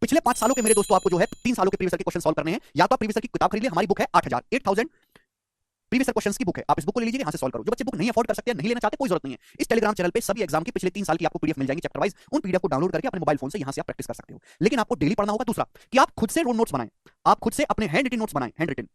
पिछले 5 सालों के मेरे दोस्तों आपको जो है 3 सालों के प्रीवियस ईयर के क्वेश्चन सॉल्व करने हैं। या तो आप प्रीवियस ईयर की किताब खरीद लीजिए, हमारी बुक है 8000 प्रीवियस ईयर क्वेश्चंस की बुक है, आप इस बुक को ले लीजिए, यहां से सॉल्व करो। जो बच्चे बुक नहीं अफोर्ड कर सकते हैं, नहीं लेना चाहते, कोई जरूरत नहीं है। इस टेलीग्राम चैनल पे सभी एग्जाम की पिछले 3 साल की आपको पीडीएफ मिल जाएंगी चैप्टर वाइज। उन पीडीएफ को डाउनलोड करके अपने मोबाइल फोन से यहां से आप प्रैक्टिस कर सकते हो। लेकिन आपको डेली पढ़ना होगा। दूसरा कि आप खुद से नोट्स बनाएं, आप खुद से अपने हैंड रिटन नोट्स बनाएं, हैंड रिटन।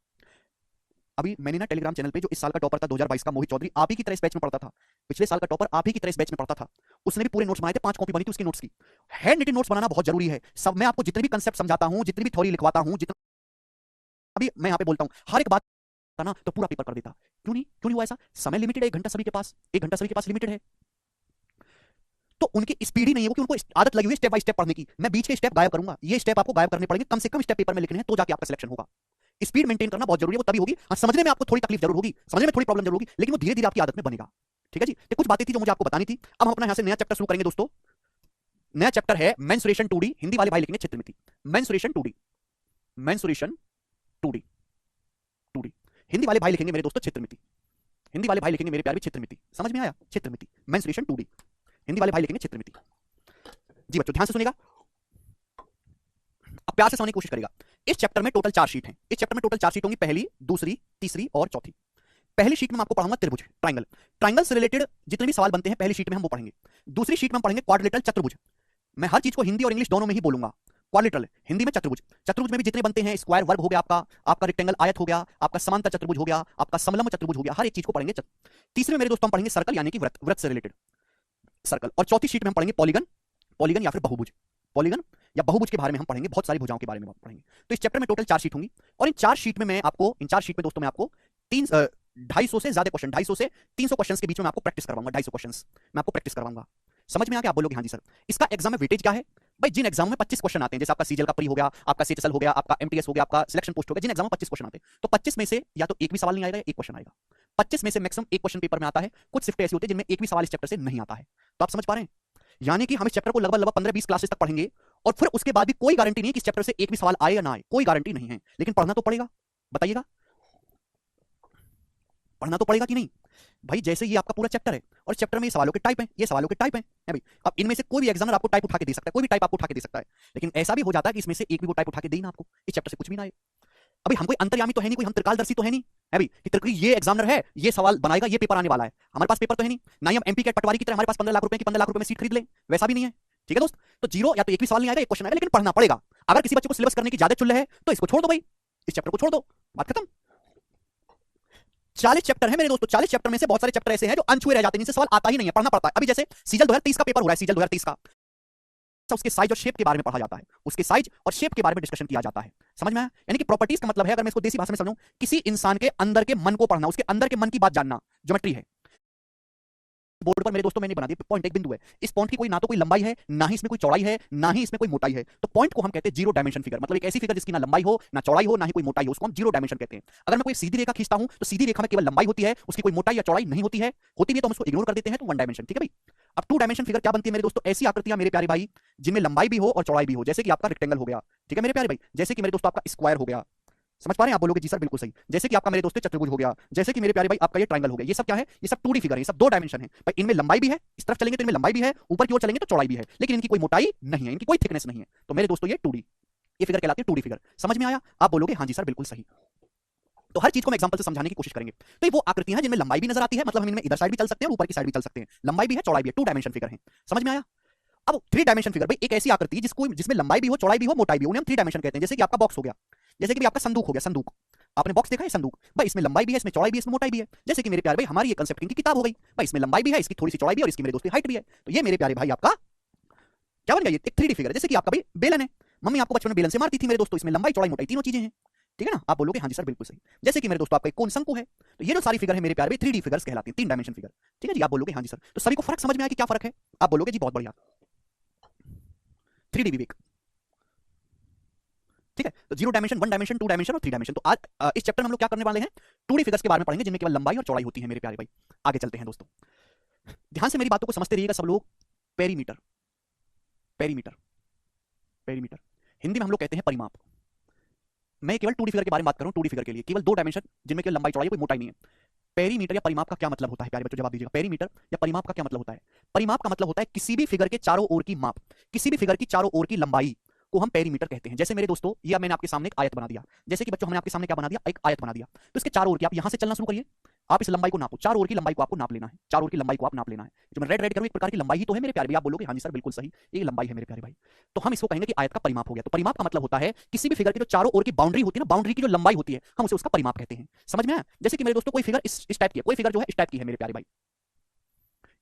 अभी मैंने ना टेलीग्राम चैनल पे जो इस साल का टॉपर था 2022 का मोहित चौधरी, आप ही की तरह इस बैच में पढ़ता था। पिछले साल का टॉपर आप ही की तरह इस बैच में पढ़ता था। उसने भी पूरे नोट्स बनाए थे, 5 कॉपी बनी थी उसकी नोट्स की। हैंड रिटन नोट्स बनाना बहुत जरूरी है। सब मैं आपको जितने भी कंसेप्ट समझाता हूं, जितनी भी थ्योरी लिखवाता हूं, जितना अभी मैं यहां पे बोलता हूं, हर एक बात ना तो पूरा पेपर कर देता। क्यों नहीं हुआ ऐसा? समय लिमिटेड है, 1 घंटा सभी के पास, 1 घंटा सभी के पास लिमिटेड है। तो उनकी स्पीड ही नहीं है, क्योंकि उनको आदत लगी हुई है स्टेप बाय स्टेप पढ़ने की। मैं बीच के स्टेप गायब करूंगा, ये स्टेप आपको गायब करने पड़ेंगे। कम से कम स्टेप पेपर में लिखने हैं, तो जाके आपका सिलेक्शन होगा। स्पीड मेंटेन करना बहुत जरूरी है, वो तभी होगी। हाँ, समझने में आपको थोड़ी तकलीफ जरूर होगी, समझने में थोड़ी प्रॉब्लम जरूर होगी, लेकिन वो धीरे धीरे आपकी आदत में बनेगा। ठीक है जी, ये कुछ बातें थी जो मुझे आपको बतानी थी। अब हम अपना यहां से नया चैप्टर शुरू करेंगे दोस्तों। नया चैप्टर है मेंसुरेशन 2D। हिंदी वाले भाई लिखेंगे चित्रमिति। Mensuration 2D, mensuration 2D, 2D। Hindi वाले भाई लिखेंगे मेरे दोस्तों चित्रमिति। हिंदी वाले भाई लिखेंगे मेरे प्यारे भी चित्रमिति। समझ में आया? चित्रमिति, मेंसुरेशन 2D। हिंदी वाले भाई लिखेंगे चित्रमिति। जी बच्चों ध्यान से सुनेगा, अब प्यार से समझने की कोशिश करेगा। इस चैप्टर में टोटल 4 शीट हैं। इस चैप्टर में टोटल 4 शीट होंगी, पहली, दूसरी, तीसरी और चौथी। पहली शीट में मैं आपको पढ़ाऊंगा त्रिभुज, ट्रायंगल। ट्रायंगल से रिलेटेड जितने भी सवाल बनते हैं पहली शीट में हम वो पढ़ेंगे। दूसरी शीट में हम पढ़ेंगे क्वाड्रिलेटरल, चतुर्भुज। मैं हर चीज को हिंदी और इंग्लिश दोनों में ही बोलूंगा। क्वाड्रिलेटरल हिंदी में चतुर्भुज, चतुर्भुज में भी जितने बनते हैं, स्क्वायर वर्ग हो गया आपका, आपका रेक्टेंगल आयत हो गया, आपका समांतर चतुर्भुज हो गया, आपका समलंब चतुर्भुज हो गया, हर एक चीज को पढ़ेंगे। तीसरे में मेरे दोस्तों हम पढ़ेंगे सर्कल, यानी कि वृत्त, वृत्त से रिलेटेड सर्कल। और चौथी शीट में हम पढ़ेंगे पॉलीगन, पॉलीगन या फिर बहुभुज, पॉलीगन या बहुभुज के बारे में हम पढ़ेंगे। बहुत सारी भुजाओं के बारे में पढ़ेंगे। तो इस चैप्टर में टोटल 4 शीट होंगी, और इन 4 शीट में मैं आपको, इन 4 शीट में दोस्तों मैं आपको 250 से ज्यादा क्वेश्चन, 250 से 300 क्वेश्चन के बीच में आपको प्रैक्टिस करवाऊंगा। 250 क्वेश्चन मैं आपको प्रैक्टिस करवाऊंगा। समझ में आ गया? आप बोलोगे हाँ जी सर। इसका एग्जाम में वेटेज क्या है भाई? जिन एग्जाम में 25 क्वेश्चन आते हैं, जैसे आपका सीजीएल का प्री हो गया, आपका सीटीएसएल हो गया, आपका एमटीएस हो गया, आपका सिलेक्शन पोस्ट हो गया, जिन एग्जाम में 25 क्वेश्चन आते हैं, तो 25 में से या तो एक भी सवाल नहीं आएगा या एक क्वेश्चन आएगा। 25 में से मैक्सिमम एक क्वेश्चन पेपर में आता है। कुछ शिफ्ट ऐसी होती है जिनमें एक भी सवाल इस चैप्टर से नहीं आता है। तो आप समझ पा रहे हैं? यानी कि हम इस चैप्टर को लगभग 15-20 क्लासेस तक पढ़ेंगे, और फिर उसके बाद भी कोई गारंटी नहीं कि इस चैप्टर से एक भी सवाल आए या ना आए, कोई गारंटी नहीं है। लेकिन पढ़ना तो पड़ेगा। बताइएगा, पढ़ना तो पड़ेगा कि नहीं भाई? जैसे ये आपका पूरा चैप्टर है, और चैप्टर में ये सवालों के टाइप हैं, ये सवालों के टाइप हैं है भाई। अब इनमें से कोई भी एग्जामिनर आपको टाइप उठा के दे सकता है, कोई भी टाइप आपको उठा के दे सकता है। लेकिन ऐसा भी हो जाता है कि इसमें से एक भी वो टाइप उठा के दे ना आपको, इस चैप्टर से कुछ भी ना आए। अभी हम कोई अंतर्यामी तो है नहीं, कोई हम त्रिकालदर्शी तो है नहीं है भाई कि त्रिकाल ये एग्जामिनर है, ये सवाल बनाएगा, ये पेपर आने वाला है। हमारे पास पेपर तो है नहीं, ना ही हम एमपी के पटवारी की तरह हमारे पास 15 लाख रुपए की 15 लाख रुपए में सीट खरीद लें, वैसा भी नहीं है। ठीक है दोस्त? तो जीरो या तो एक भी सवाल नहीं आएगा, एक क्वेश्चन आएगा, लेकिन पढ़ना पड़ेगा। अगर किसी बच्चे को सिलेबस करने की ज्यादा चुल्ल है तो इसको छोड़ दो भाई, इस चैप्टर को छोड़ दो, बात खत्म। 40 चैप्टर है मेरे दोस्तों। 40 चैप्टर में से बहुत सारे चैप्टर ऐसे हैं जो अनछुए रह जाते हैं, जिनसे सवाल आता ही नहीं है, पढ़ना पड़ता है। अभी जैसे सीजल 2023 का पेपर हो रहा है, सीजल 2023 का, उसके साइज और शेप के बारे में पढ़ा जाता है, उसके साइज और शेप के बारे में डिस्कशन किया जाता है। समझ में आया? यानी कि प्रॉपर्टीज का मतलब है, अगर मैं इसको देसी भाषा में समझाऊं, किसी इंसान के अंदर के मन को पढ़ना, उसके अंदर के मन की बात जानना, ज्योमेट्री है। बोर्ड पर मेरे दोस्तों मैंने बना दिया, पॉइंट एक बिंदु है। इस पॉइंट की कोई ना तो कोई लंबाई है, ना ही इसमें कोई चौड़ाई है, ना ही इसमें कोई मोटाई है। तो पॉइंट को हम कहते हैं जीरो डायमेंशन फिगर, मतलब एक ऐसी फिगर जिसकी ना लंबाई हो, ना चौड़ाई हो, ना ही कोई मोटाई हो, उसको हम जीरो डायमेंशन कहते हैं। अगर मैं कोई सीधी रेखा खींचता हूं तो सीधी रेखा में केवल लंबाई होती है, उसकी कोई मोटाई या चौड़ाई नहीं होती है। होती भी है तो हम उसको इग्नोर कर देते हैं, तो 1 डायमेंशन। ठीक है भाई? अब 2 डायमेंशन फिगर क्या बनती है मेरे दोस्तों? ऐसी आकृतियां मेरे प्यारे भाई जिनमें लंबाई भी हो और चौड़ाई भी हो, जैसे कि आपका रेक्टेंगल हो गया। ठीक है मेरे प्यारे भाई? जैसे कि मेरे दोस्तों आपका स्क्वायर हो गया। समझ पा रहे हैं? आप बोलोगे जी सर बिल्कुल सही। जैसे कि आपका मेरे दोस्तों चतुर्भुज हो गया, जैसे कि मेरे प्यारे भाई आपका ये ट्रायंगल हो गया। ये सब क्या है? ये सब 2D फिगर है, ये सब 2 डायमेंशन है भाई। इनमें लंबाई भी है, इस तरफ चलेंगे तो इनमें लंबाई भी है, ऊपर की ओर चलेंगे तो चौड़ाई भी है, लेकिन इनकी कोई मोटाई नहीं है, इनकी कोई थिकनेस नहीं है। तो मेरे दोस्तों ये 2D, ये फिगर कहलाती है 2D फिगर। समझ में आया? आप बोलोगे हाँ जी सर बिल्कुल सही। तो हर चीज को हम एग्जांपल से समझाने की कोशिश करेंगे। तो ये वो आकृतियां हैं जिनमें लंबाई भी नजर आती है, मतलब हम इनमें इधर साइड भी चल सकते हैं और ऊपर की साइड भी चल सकते हैं। लंबाई भी है, चौड़ाई भी है, 2 डायमेंशन फिगर है। समझ में आया? अब 3 डायमेंशन फिगर भाई एक ऐसी आकृति जिसमें लंबाई भी हो, चौड़ाई भी हो, मोटाई भी हो, उन्हें हम 3 डायमेंशन कहते हैं। जैसे कि आपका बॉक्स हो गया, जैसे कि आपका संदूक हो गया। संदूक, आपने बॉक्स देखा है? संदूक भाई, इसमें लंबाई भी है, इसमें चौड़ाई भी है, इसमें मोटाई भी है। जैसे कि मेरे प्यारे भाई हमारी ये कंसेप्ट की किताब हो गई भाई, इसमें लंबाई भी है, इसकी थोड़ी सी चौड़ाई भी है, और इसकी मेरे दोस्त की हाइट भी है। तो ये मेरे प्यारे भाई आपका क्या बन गया? ये एक 3D फिगर है। जैसे कि आपका भाई बेलन है, मम्मी आपको बचपन में बेलन से मारती थी मेरे दोस्तों, इसमें लंबाई चौड़ाई मोटाई तीनों चीजें हैं। ठीक है ना? आप बोलोगे हाँ जी सर बिल्कुल सही। जैसे कि मेरे दोस्तों आपका एक कोन शंकु है। तो ये जो सारी फिगर है मेरे प्यारे भाई 3D फिगर्स कहलाती हैं, 3 डायमेंशन फिगर। ठीक है जी? आप बोलोगे हाँ जी सर। तो सभी को फर्क समझ में आया कि क्या फर्क है? आप बोलोगे जी बहुत बढ़िया, 3D विवेक। ठीक है? तो 0 डायमेंशन, 1 डायमेंशन, 2 डायमेंशन और 3 डायमेंशन। तो आज इस चैप्टर में हम लोग क्या करने वाले हैं? 2D फिगर्स के बारे में पढ़ेंगे, जिनमें केवल लंबाई और चौड़ाई होती है मेरे प्यारे भाई। आगे चलते हैं दोस्तों, ध्यान से मेरी बातों को समझते रहिएगा सब लोग। पेरीमीटर, पेरीमीटर, पेरीमीटर हिंदी में हम लोग कहते हैं परिमाप। मैं केवल 2D फिगर के बारे में बात कर रहा हूं, 2D फिगर के लिए केवल 2 डायमेंशन जिनमें केवल लंबाई चौड़ाई कोई मोटाई नहीं है। पेरीमीटर या परिमाप का क्या मतलब होता है प्यारे बच्चों? जवाब दीजिएगा। पेरीमीटर या परिमाप का क्या मतलब होता है? परिमाप का मतलब होता है किसी भी फिगर के चारों ओर की माप, किसी भी फिगर की चारों ओर की लंबाई को हम पेरीमीटर कहते हैं। जैसे मेरे दोस्तों, ये मैंने आपके सामने एक आयत बना दिया, जैसे कि बच्चों हमने आपके सामने क्या बना दिया, एक आयत बना दिया। तो इसके चारों ओर की आप यहां से चलना शुरू करिए, आप इस लंबाई को नापो, चारों ओर की लंबाई को आपको नाप लेना है, चारों ओर की लंबाई को आप नाप लेना है। जो मैं रेड रेड करूं एक प्रकार की लंबाई ही तो है मेरे प्यारे भाई। आप बोलोगे हाँ जी सर बिल्कुल सही, ये लंबाई है मेरे प्यारे भाई। तो हम इसको कहेंगे कि आयत का परिमाप हो गया। तो परिमाप का मतलब होता है किसी भी फिगर की जो चारों ओर की बाउंड्री होती है ना, बाउंड्री की जो लंबाई होती है, हम उसे उसका परिमाप कहते हैं। समझ में आया? जैसे कि मेरे दोस्तों कोई फिगर इस टाइप की है, कोई फिगर जो है इस टाइप की है मेरे प्यारे भाई,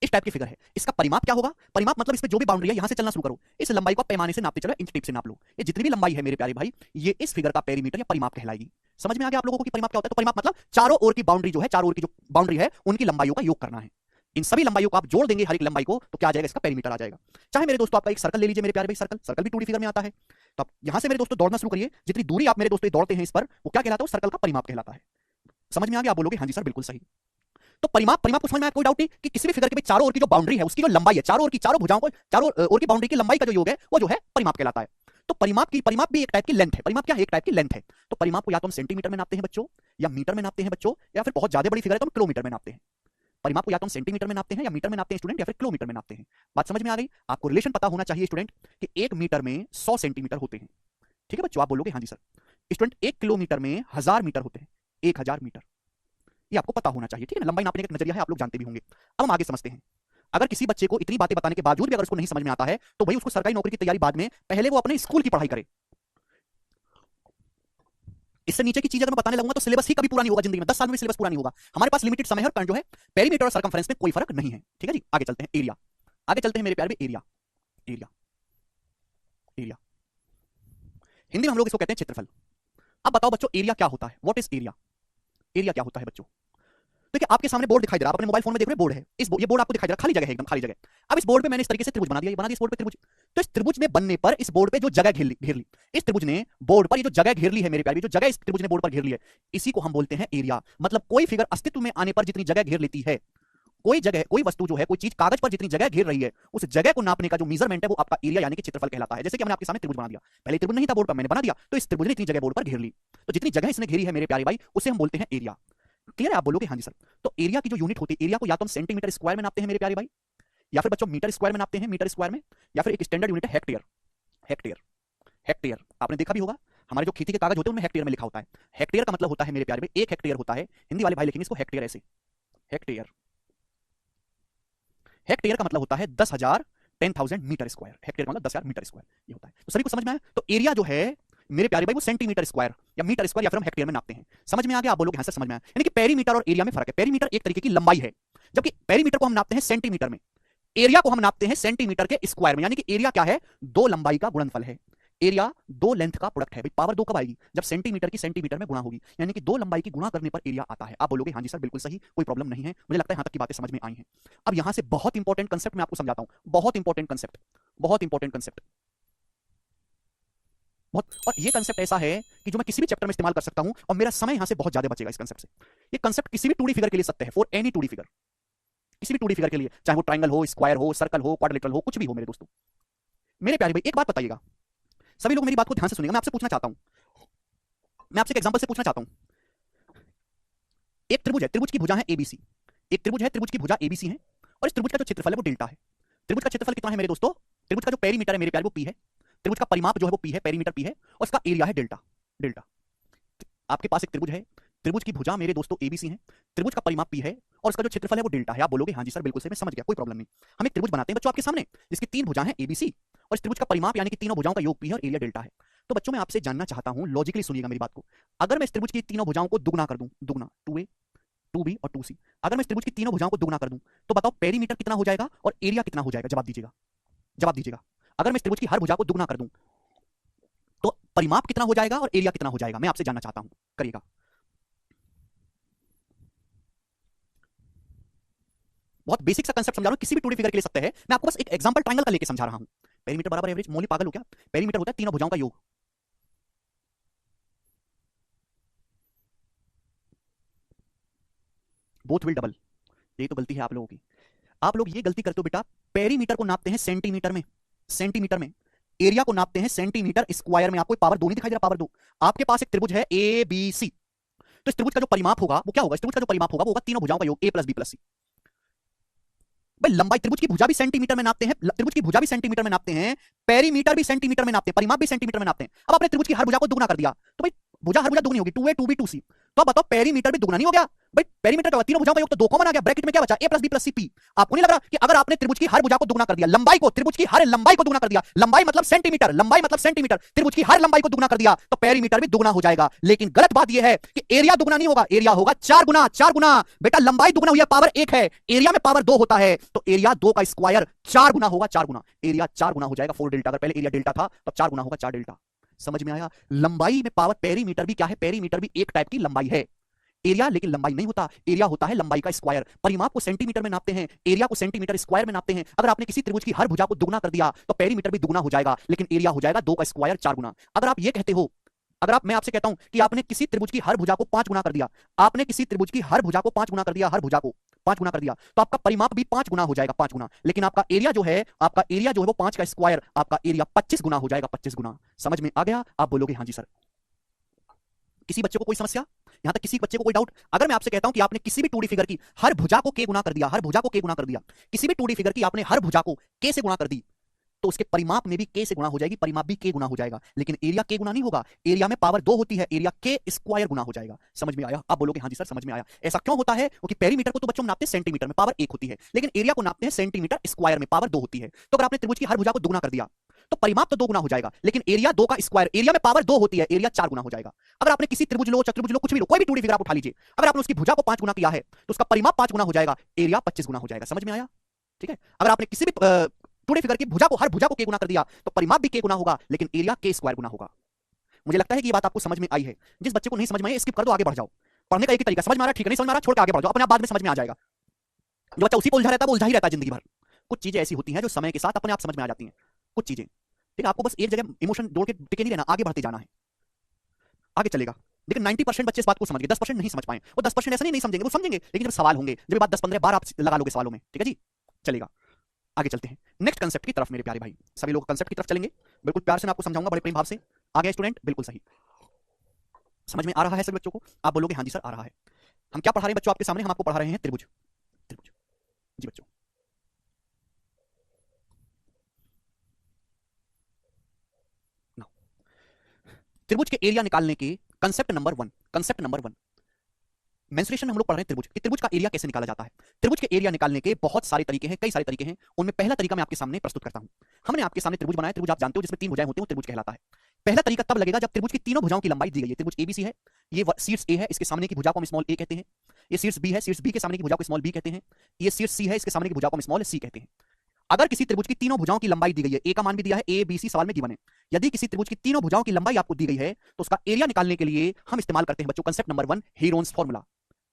इस टाइप की फिगर है, इसका परिमाप क्या होगा? परिमाप मतलब इसमें जो भी बाउंड्री है, यहां से चलना शुरू करो, इस लंबाई को पैमाने से नापते चलो, इंच टेप से नाप लो। ये जितनी भी लंबाई है मेरे प्यारे भाई, ये इस फिगर का पेरीमीटर या परिमाप कहलाएगी। समझ में आ गया आप लोगों को कि परिमाप क्या होता है? तो परिमाप मतलब चारों ओर की बाउंड्री जो है, चारों ओर की जो बाउंड्री है, उनकी लंबाइयों का योग करना है। इन सभी लंबाइयों को आप जोड़ देंगे हर एक लंबाई को, तो क्या आ जाएगा? इसका पेरीमीटर आ जाएगा। चाहे मेरे दोस्तों आपका एक सर्कल ले लीजिए मेरे प्यारे भाई, सर्कल, सर्कल भी 2D फिगर में आता है। तो आप यहां से मेरे दोस्तों दौड़ना शुरू करिए, जितनी दूरी आप मेरे दोस्तों दौड़ते हैं इस पर, वो क्या कहलाता है? सर्कल का परिमाप कहलाता है। समझ में आ गया? आप बोलोगे हाँ जी सर बिल्कुल सही। तो परिमाप को समझ में आया? कोई डाउट नहीं कि किसी भी फिगर के चारों ओर की जो बाउंड्री है, उसकी जो लंबाई है, चारों ओर की, चारों भुजाओं को, चारों ओर की बाउंड्री की लंबाई का जो योग है, वो जो है परिमाप कहलाता है। तो परिमाप भी एक टाइप की लेंथ है। परिमाप क्या है? एक टाइप की लेंथ है। तो परिमाप को या तो हम सेंटीमीटर में नापते हैं बच्चों, या मीटर में नापते हैं बच्चों, या फिर बहुत ज्यादा बड़ी फिगर है तो हम किलोमीटर में नापते हैं। परिमाप को या तो हम सेंटीमीटर में नापते हैं, या मीटर में नापते हैं स्टूडेंट, या फिर किलोमीटर में नापते हैं। बात समझ में आ गई? आपको रिलेशन पता होना चाहिए स्टूडेंट कि 1 मीटर में 100 सेंटीमीटर होते हैं। ठीक है बच्चों? आप बोलोगे हाँ जी सर। स्टूडेंट 1 किलोमीटर में 1000 मीटर होते हैं, 1000 मीटर। ये आपको पता होना चाहिए, ठीक है? लंबाई नापने का एक नजरिया है, आप लोग जानते भी होंगे। अब हम आगे समझते हैं। अगर किसी बच्चे को इतनी बातें बताने के बावजूद भी अगर उसको नहीं समझ में आता है, तो भाई उसको सरकारी नौकरी की तैयारी बाद में, पहले वो अपने स्कूल की पढ़ाई करे। इससे नीचे की चीज अगर मैं बताने लगूंगा तो सिलेबस ही कभी पूरा नहीं होगा जिंदगी में, 10 साल में सिलेबस पूरा नहीं होगा। हमारे पास लिमिटेड समय है, और जो है पेरीमीटर और सरकमफ्रेंस में कोई फर्क नहीं है। ठीक है जी? आगे चलते हैं। एरिया, आगे चलते हैं मेरे प्यारे। एरिया, एरिया, एरिया, हिंदी में हम लोग इसको कहते हैं क्षेत्रफल। अब बताओ बच्चों, एरिया क्या होता है? What is area? एरिया क्या होता है बच्चों? देखिए आपके सामने बोर्ड दिखाई दे रहा है, आप अपने मोबाइल फोन में देख रहे हैं, बोर्ड है, ये बोर्ड आपको दिखाई दे रहा है, खाली जगह है, एकदम खाली जगह। अब इस बोर्ड पे मैंने इस तरीके से त्रिभुज बना दिया, ये बना दिया इस बोर्ड पे त्रिभुज। तो इस त्रिभुज में बनने पर इस बोर्ड पे जो जगह घेर ली, इस त्रिभुज ने बोर्ड पर ये जो जगह घेर ली है मेरे प्यारे, जो जगह इस त्रिभुज ने बोर्ड पर घेर ली है, इसी को हम बोलते हैं एरिया। मतलब कोई फिगर अस्तित्व में आने पर जितनी जगह घेर लेती है, कोई जगह, कोई वस्तु जो है, कोई चीज कागज पर जितनी जगह घेर रही है, उस जगह को नापने का जो मेजरमेंट है वो आपका एरिया यानी कि क्षेत्रफल कहलाता है। जैसे कि मैंने आपके सामने त्रिभुज बना दिया, पहले त्रिभुज नहीं था बोर्ड पर, मैंने बना दिया, तो इस त्रिभुज ने इतनी जगह बोर्ड पर घेर ली। तो जितनी जगह इसने घेरी है मेरे प्यारे भाई, उसे हम बोलते हैं एरिया। क्लियर है? आप बोलोगे हाँ जी सर। तो एरिया की जो यूनिट होती है, एरिया को या तो हम सेंटीमीटर स्क्वायर में नापते हैं मेरे प्यारे भाई, या फिर बच्चों मीटर स्क्वायर में नापते हैं, मीटर स्क्वायर में, या फिर एक स्टैंडर्ड यूनिट है हेक्टेयर। हेक्टेयर, हेक्टेयर आपने देखा भी होगा, हमारे जो खेती के कागज होते हैं उनमें हेक्टेयर में लिखा होता है। हेक्टेयर का मतलब होता है मेरे प्यारे भाई, 1 हेक्टेयर होता है। हिंदी वाले भाई लिखेंगे इसको हेक्टेयर ऐसे, हेक्टेयर। हेक्टेयर का मतलब होता है 10,000, 10,000 मीटर स्क्वायर। हेक्टेयर का मतलब 10,000 मीटर स्क्वायर ये होता है। तो सभी को समझ में आया? तो एरिया जो है मेरे प्यारे भाई वो सेंटीमीटर स्क्वायर या मीटर स्क्वायर या फिर हम हेक्टेयर में नापते हैं। समझ में आ गया? आप बोलोगे हाँ सर समझ में आया। यानी कि पेरीमीटर और एरिया में फर्क है। पेरीमीटर एक तरीके की लंबाई है, जबकि पेरीमीटर को हम नापते हैं सेंटीमीटर में, एरिया को हम नापते हैं सेंटीमीटर के स्क्वायर में। यानी कि एरिया क्या है? 2 लंबाई का गुणनफल है। एरिया 2 लेंथ का प्रोडक्ट है। भाई पावर 2 कब आएगी? जब सेंटीमीटर की सेंटीमीटर में गुणा होगी, यानी कि 2 लंबाई की गुणा करने पर एरिया आता है। आप बोलोगे हाँ जी सर बिल्कुल सही, कोई प्रॉब्लम नहीं है। मुझे लगता है यहां तक की बातें समझ में आई हैं। अब यहां से बहुत इंपॉर्टेंट कंसेप्ट मैं आपको समझाता हूं, बहुत इंपॉर्टेंट कंसेप्ट, बहुत इंपॉर्टेंट कंसेप्ट, बहुत। और ये कंसेप्ट ऐसा है कि जो मैं किसी भी चैप्टर में इस्तेमाल कर सकता हूं, और मेरा समय यहां से बहुत ज्यादा बचेगा इस कंसेप्ट से। ये कंसेप्ट किसी भी 2D फिगर के लिए सत्य है, फॉर एनी 2D फिगर, किसी भी 2D फिगर के लिए, चाहे वो ट्राइंगल हो, स्क्वायर हो, सर्कल हो, क्वाड्रिलेटरल हो, कुछ भी हो मेरे दोस्तों। मेरे प्यारे भाई एक बात बताइएगा, सभी लोग मेरी बात को ध्यान से सुनिएगा। मैं आपसे पूछना चाहता हूं, मैं आपसे एक एग्जांपल से पूछना चाहता हूं। एक त्रिभुज है, त्रिभुज की भुजा है एबीसी, एक त्रिभुज है, त्रिभुज की भुजा एबीसी है, और इस त्रिभुज का जो क्षेत्रफल है वो डेल्टा है। त्रिभुज का क्षेत्रफल कितना है मेरे दोस्तों? त्रिभुज का जो पेरीमीटर है मेरे प्यारे वो पी है, त्रिभुज का परिमाप जो है वो पी है, पेरीमीटर पी है, और इसका एरिया है डेल्टा। डेल्टा, आपके पास एक त्रिभुज है, त्रिभुज की भुजा मेरे दोस्तों एबीसी है, त्रिभुज का परिमाप पी है, और इसका जो क्षेत्रफल है वो डेल्टा है। आप बोलोगे हाँ जी सर बिल्कुल सही, मैं समझ गया, कोई प्रॉब्लम नहीं। हम एक त्रिभुज बनाते हैं बच्चों आपके सामने, जिसकी 3 भुजाएं हैं एबीसी, और इस त्रिभुज का परिमाप यानी कि तीनों भुजाओं का योग पी है और एरिया डेल्टा है। तो बच्चों मैं आपसे जानना चाहता हूं, लॉजिकली सुनिएगा मेरी बात को, अगर मैं इस त्रिभुज की तीनों भुजाओं को दुगना कर दूं, दुगना 2a, 2b और 2c, अगर मैं इस त्रिभुज की तीनों भुजाओं को दुगना कर दूं, तो बताओ पेरीमीटर कितना हो जाएगा और एरिया कितना हो जाएगा? जवाब दीजिएगा, जवाब दीजिएगा। अगर मैं इस त्रिभुज की हर भुजा को दुगना कर दूं, तो परिमाप कितना हो जाएगा और एरिया कितना हो जाएगा? मैं आपसे जानना चाहता हूं, करिएगा। बहुत बेसिक सा कंसेप्ट समझा रहा हूं, किसी भी 2D फिगर के लिए सत्य है। मैं आपको बस एक एग्जांपल ट्रायंगल का लेके समझा रहा हूं। पेरीमीटर बराबर एवरेज, मौली पागल हो क्या? पेरीमीटर होता है तीनों भुजाओं का योग। बोथ विल डबल, यही तो गलती है आप लोगों की। आप लोग ये गलती करते हो बेटा, पेरीमीटर को नापते हैं सेंटीमीटर में, सेंटीमीटर में, एरिया को नापते हैं सेंटीमीटर स्क्वायर में। आपको पावर 2 नहीं दिखाई दे रहा? पावर 2। आपके पास एक त्रिभुज है ए बी सी, तो इस त्रिभुज का जो परिमाप होगा वो क्या होगा? इस त्रिभुज का जो परिमाप होगा वो होगा तीनों भुजाओं का योग, ए प्लस बी प्लस सी। भाई लंबाई, त्रिभुज की भुजा भी सेंटीमीटर में नापते हैं, त्रिभुज की भुजा भी सेंटीमीटर में नापते हैं, पेरीमीटर भी सेंटीमीटर में नापते हैं, परिमाप भी सेंटीमीटर में नापते हैं। अब आपने त्रिभुज की हर भुजा को दुगना कर दिया तो भाई भुजा हर भुजा दुगनी होगी, 2a 2b 2c, तो आप बताओ पेरीमीटर भी दुगना नहीं हो गया? भाई पेरीमीटर का तीनों भुजाओं का योग तो 2 कॉमन आ गया, ब्रैकेट में क्या बचा, a plus b plus c p। आपको नहीं लग रहा कि अगर आपने त्रिभुज की हर भुजा को दुगना कर दिया, लंबाई को, त्रिभुज की हर लंबाई को दुगना कर दिया, लंबाई मतलब सेंटीमीटर, लंबाई मतलब सेंटीमीटर, त्रिभुज की हर लंबाई को दुगना कर दिया तो पेरीमीटर भी दुगना हो जाएगा। लेकिन गलत बात यह है कि एरिया दुगना नहीं होगा, एरिया होगा 4 गुना, 4 गुना। बेटा लंबाई दुगना हुई है, पावर 1 है, एरिया में पावर 2 होता है, तो एरिया 2 का स्क्वायर 4 गुना होगा, 4 गुना, एरिया 4 गुना हो जाएगा 4 डेल्टा। अगर पहले एरिया डेल्टा था तब 4 गुना होगा 4 डेल्टा। समझ में आया? लंबाई में पावर, पेरीमीटर भी क्या है, पेरीमीटर भी एक टाइप की लंबाई है। एरिया लेकिन लंबाई नहीं होता, एरिया होता है लंबाई का स्क्वायर। परिमाप को सेंटीमीटर में नापते हैं, एरिया को सेंटीमीटर स्क्वायर में नापते हैं। अगर आपने किसी त्रिभुज की हर भुजा को दुगना कर दिया तो पेरीमीटर भी दुगना हो जाएगा, लेकिन एरिया हो जाएगा 2 का स्क्वायर 4 गुना। अगर आप ये कहते हो, अगर मैं आपसे कहता हूं कि आपने किसी त्रिभुज की हर भुजा को 5 गुना कर दिया, आपने किसी त्रिभुज की हर भुजा को 5 गुना कर दिया, हर भुजा को 5 गुना कर दिया, तो आपका परिमाप भी 5 गुना हो जाएगा, 5 गुना, लेकिन आपका एरिया जो है, आपका एरिया जो है वो 5 का स्क्वायर, आपका एरिया 25 गुना हो जाएगा, 25 गुना। समझ में आ गया? आप बोलोगे हां जी सर। किसी बच्चे को कोई समस्या, यहां तक किसी बच्चे को कोई डाउट? अगर मैं आपसे कहता हूं कि आपने किसी भी 2D फिगर की हर भुजा को k गुना कर दिया, हर भुजा को k गुना कर दिया, किसी भी 2D फिगर की आपने हर भुजा को k से गुणा कर दी, तो उसके परिमाप में भी k से गुणा हो जाएगी, परिमाप भी k गुना हो जाएगा, लेकिन एरिया k गुना नहीं होगा। एरिया में पावर 2 होती है, एरिया k स्क्वायर गुना हो जाएगा। समझ में आया? आप बोलोगे हां जी सर समझ में आया। ऐसा क्यों होता है? क्योंकि पेरीमीटर को तो बच्चों नापते हैं सेंटीमीटर में, पावर 1 होती है, लेकिन एरिया को नापते हैं सेंटीमीटर स्क्वायर में, पावर 2 होती है। तो अगर आपने त्रिभुज की हर भुजा को दुगना कर दिया तो परिमाप तो 2 गुना हो जाएगा, लेकिन एरिया 2 का स्क्वायर, एरिया में पावर 2 होती है, एरिया 4 गुना हो जाएगा। अगर आपने किसी त्रिभुज लो, चतुर्भुज लो, कुछ भी लो, कोई भी 2D फिगर आप उठा लीजिए, अगर आपने उसकी भुजा को 5 गुना किया है तो उसका परिमाप 5 गुना हो जाएगा, एरिया 25 गुना हो जाएगा। समझ में आया? ठीक है। अगर आपने किसी भी 2D फिगर की भुजा को, हर भुजा को k गुना कर दिया तो परिमाप भी k गुना होगा, लेकिन एरिया k स्क्वायर गुना होगा। मुझे लगता है कि ये बात आपको समझ में आई है। जिस बच्चे को नहीं समझ में आई स्किप कर दो, आगे बढ़ जाओ। पढ़ने का एक ही तरीका, समझ में आ रहा है ठीक है, नहीं समझ में आ रहा छोड़ के आगे बढ़ जाओ, अपने आप बाद में समझ में आ जाएगा। जो बच्चा उसी को उलझा रहता है वो उलझा ही रहता है जिंदगी भर। कुछ चीजें ऐसी होती हैं जो समय के साथ अपने आप समझ में आ जाती हैं, कुछ चीजें, ठीक है। आपको बस एक जगह इमोशन जोड़ के टिके नहीं रहना, आगे बढ़ते जाना है, आगे चलेगा। लेकिन 90% बच्चे इस बात को समझ गए, 10% नहीं समझ पाए। वो 10% ऐसा नहीं समझेंगे, वो समझेंगे, लेकिन जब सवाल होंगे, जब बात 10-15 बार आप लगा लोगे सवालों में, ठीक है जी, चलेगा। आगे चलते हैं नेक्स्ट कंसेप्ट की तरफ मेरे प्यारे भाई। सभी लोग कंसेप्ट की तरफ चलेंगे, बिल्कुल प्यार से मैं आपको समझाऊंगा, बड़े प्रेम भाव से। आ गया स्टूडेंट? बिल्कुल सही। समझ में आ रहा है सभी बच्चों को? आप बोलोगे हाँ जी सर आ रहा है। हम क्या पढ़ा रहे हैं बच्चों आपके सामने? हम आपको पढ़ा रहे हैं त्रिभुज। त्रिभुज जी बच्चों, त्रिभुज के एरिया निकालने के concept number 1, concept number 1 mensuration में हम लोग पढ़ रहे हैं त्रिभुज कि त्रिभुज का एरिया कैसे निकाला जाता है। त्रिभुज के एरिया निकालने के बहुत सारे तरीके हैं, कई सारे तरीके हैं। उनमें पहला तरीका मैं आपके सामने प्रस्तुत करता हूं। हमने आपके सामने त्रिभुज बनाया, त्रिभुज आप जानते हो जिसमें 3 भुजाएं होती हैं, वो त्रिभुज कहलाता है। पहला तरीका तब लगेगा जब त्रिभुज की तीनों भुजाओं की लंबाई दी गई है। त्रिभुज एबीसी है, ये शीर्ष ए है, इसके सामने की भुजा को हम स्मॉल ए कहते हैं। ये शीर्ष बी है, शीर्ष बी के सामने की भुजा को स्मॉल बी कहते हैं। ये शीर्ष सी है, इसके सामने की भुजा को हम स्मॉल सी कहते हैं। अगर किसी त्रिभुज की तीनों भुजाओं की लंबाई दी गई है, ए का मान भी दिया है, ए बी सी सवाल में गिवन है। यदि किसी त्रिभुज की तीनों भुजाओं की लंबाई आपको दी गई है तो उसका एरिया निकालने के लिए हम इस्तेमाल करते हैं बच्चों concept number 1 Heron's formula.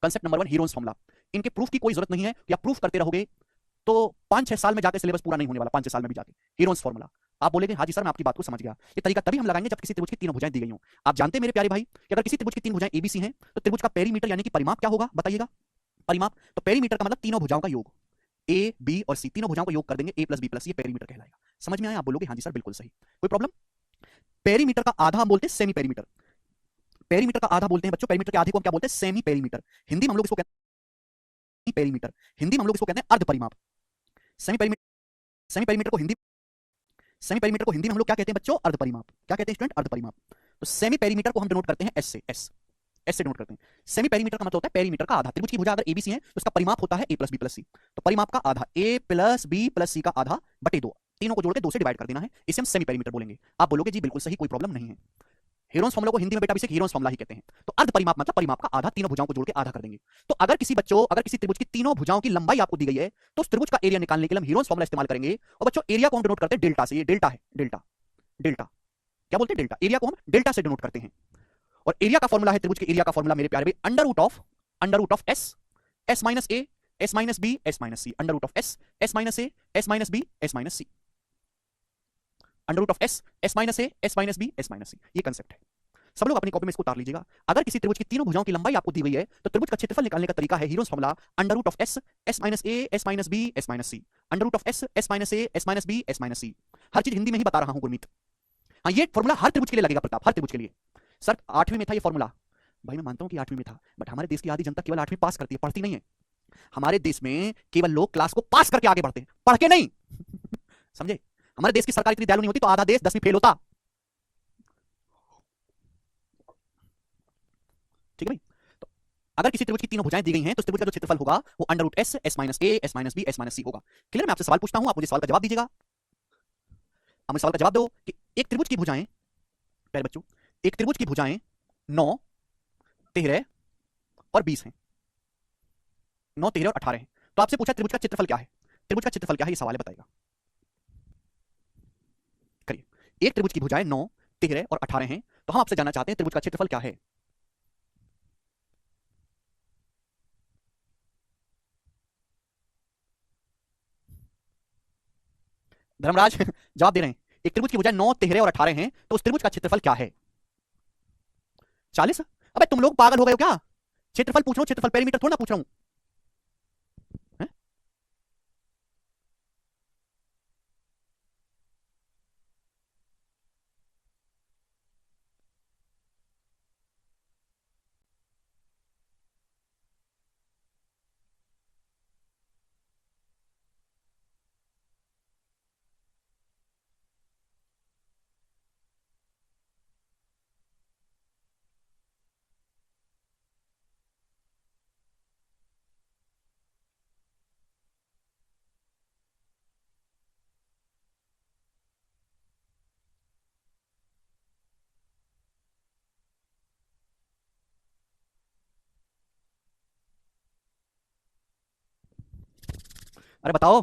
Concept number 1 Heron's formula. इनके प्रूफ की कोई जरूरत नहीं है, या प्रूफ करते रहोगे तो 5-6 साल में जाकर सिलेबस पूरा नहीं होने वाला, 5-6 साल में भी जाके। हीरोन्स फार्मूला आप बोलेंगे हां जी सर मैं आपकी बात को समझ गया। ये तरीका तभी हम लगाएंगे जब किसी त्रिभुज की तीनों भुजाएं दी गई हों। आप जानते हैं मेरे प्यारे भाई कि अगर किसी त्रिभुज की 3 भुजाएं एबीसी हैं तो त्रिभुज का पेरीमीटर यानी कि परिमाप क्या होगा बताइएगा? परिमाप, तो पेरीमीटर का मतलब तीनों भुजाओं का योग, ए बी और सी, तीनों भुजाओं का योग कर देंगे, ए प्लस बी प्लस सी, ये पेरीमीटर कहलाएगा। समझ में आया? आप बोलोगे हां जी सर बिल्कुल सही, कोई प्रॉब्लम? पेरीमीटर का आधा हम बोलते हैं सेमी पेरीमीटर। पेरीमीटर का आधा बोलते हैं बच्चों, पेरीमीटर के आधे को हम क्या बोलते हैं? Semi perimeter. हिंदी में हम लोग इसको कहते हैं पेरीमीटर, हिंदी में हम लोग इसको कहते हैं अर्ध परिमाप। सेमी पेरीमीटर, सेमी पेरीमीटर को हिंदी, सेमी पेरीमीटर को हिंदी में हम लोग क्या कहते हैं बच्चों? अर्ध परिमाप। क्या कहते हैं स्टूडेंट? अर्ध परिमाप। तो सेमी पेरीमीटर को हम डिनोट करते हैं एस से, एस से डिनोट करते हैं। सेमी पेरीमीटर का मतलब होता है पेरीमीटर का आधा। त्रिभुज की भुजा अगर एबीसी है तो उसका परिमाप होता है ए प्लस बी प्लस सी, तो परिमाप का आधा ए प्लस बी प्लस सी का आधा बटे 2, तीनों को जोड़ के 2 से डिवाइड कर देना है, इसे हम सेमी पेरीमीटर बोलेंगे। आप बोलोगे जी बिल्कुल सही, कोई प्रॉब्लम नहीं है। हीरोन्स फार्मूला को हिंदी में बेटा भी हीरोन्स फार्मूला ही कहते हैं। तो अर्ध परिमाप मतलब परिमाप का आधा, तीनों भुजाओं को जोड़ के आधा कर देंगे। तो अगर किसी बच्चों, अगर किसी त्रिभुज की तीनों भुजाओं की लंबाई आपको दी गई है तो उस त्रिभुज का एरिया निकालने के लिए हम हीरोन्स फार्मूला इस्तेमाल करेंगे। और बच्चों एरिया को हम डिनोट करते हैं डेल्टा से, ये डेल्टा है, डेल्टा, डेल्टा क्या बोलते हैं? डेल्टा। एरिया को हम डेल्टा से डिनोट करते हैं। और एरिया का फार्मूला है, त्रिभुज के एरिया का फार्मूला मेरे प्यारे भाई, under root of s, s minus a, s minus b, s minus c, under root of s, s minus a, s minus b, s minus c, under root of s, s minus a, s minus b, s minus c, ये concept है। सब लोग अपनी copy में इसको उतार लीजिएगा। अगर किसी त्रिभुज की तीनों भुजाओं की लंबाई आपको दी गई है तो त्रिभुज का क्षेत्रफल निकालने का तरीका है Heron's formula, under root of s, s minus a, s minus b, s minus c, under root of s, s minus a, s minus b, s minus c. हर चीज हिंदी में ही बता रहा हूं गुरमीत। हाँ ये फार्मूला हर त्रिभुज के लिए लगेगा प्रताप, हर त्रिभुज के लिए। सर 8वीं में था ये फार्मूला, भाई मैं मानता हूं कि 8वीं में था, बट हमारे देश की आधी जनता केवल 8वीं पास करती है, पढ़ती नहीं है। हमारे देश में केवल लोग क्लास को पास करके आगे बढ़ते हैं, पढ़ के नहीं। समझे? हमारे देश की सरकार इतनी दयालु नहीं होती तो आधा देश 10वीं फेल होता। ठीक है भाई? तो अगर किसी त्रिभुज की तीनों भुजाएं दी गई हैं तो त्रिभुज का जो क्षेत्रफल होगा वो under root s, s minus a, s minus b, s minus c होगा। क्लियर? मैं आपसे सवाल पूछता हूं, आप मुझे सवाल का जवाब दीजिएगा। आप मुझे सवाल का जवाब दो कि एक त्रिभुज की भुजाएं, प्यारे बच्चों, एक त्रिभुज की भुजाएं 9, 13 और 20 हैं। 9, 13 और 18 हैं। तो आपसे पूछा त्रिभुज का क्षेत्रफल क्या है? त्रिभुज का क्षेत्रफल क्या है, ये सवाल है, बताइएगा। करिए। एक त्रिभुज की भुजाएं 9, 13 और 18 हैं, तो हम आपसे जानना चाहते हैं त्रिभुज का क्षेत्रफल क्या है। धर्मराज जवाब दे रहे हैं। एक त्रिभुज की भुजाएं 9, 13 और 18 हैं, तो उस त्रिभुज का क्षेत्रफल क्या है? 40। अबे तुम लोग पागल हो गए हो क्या? क्षेत्रफल पूछ रहा हूं, क्षेत्रफल, पेरीमीटर थोड़ा ना पूछ रहा हूं। हैं? अरे बताओ।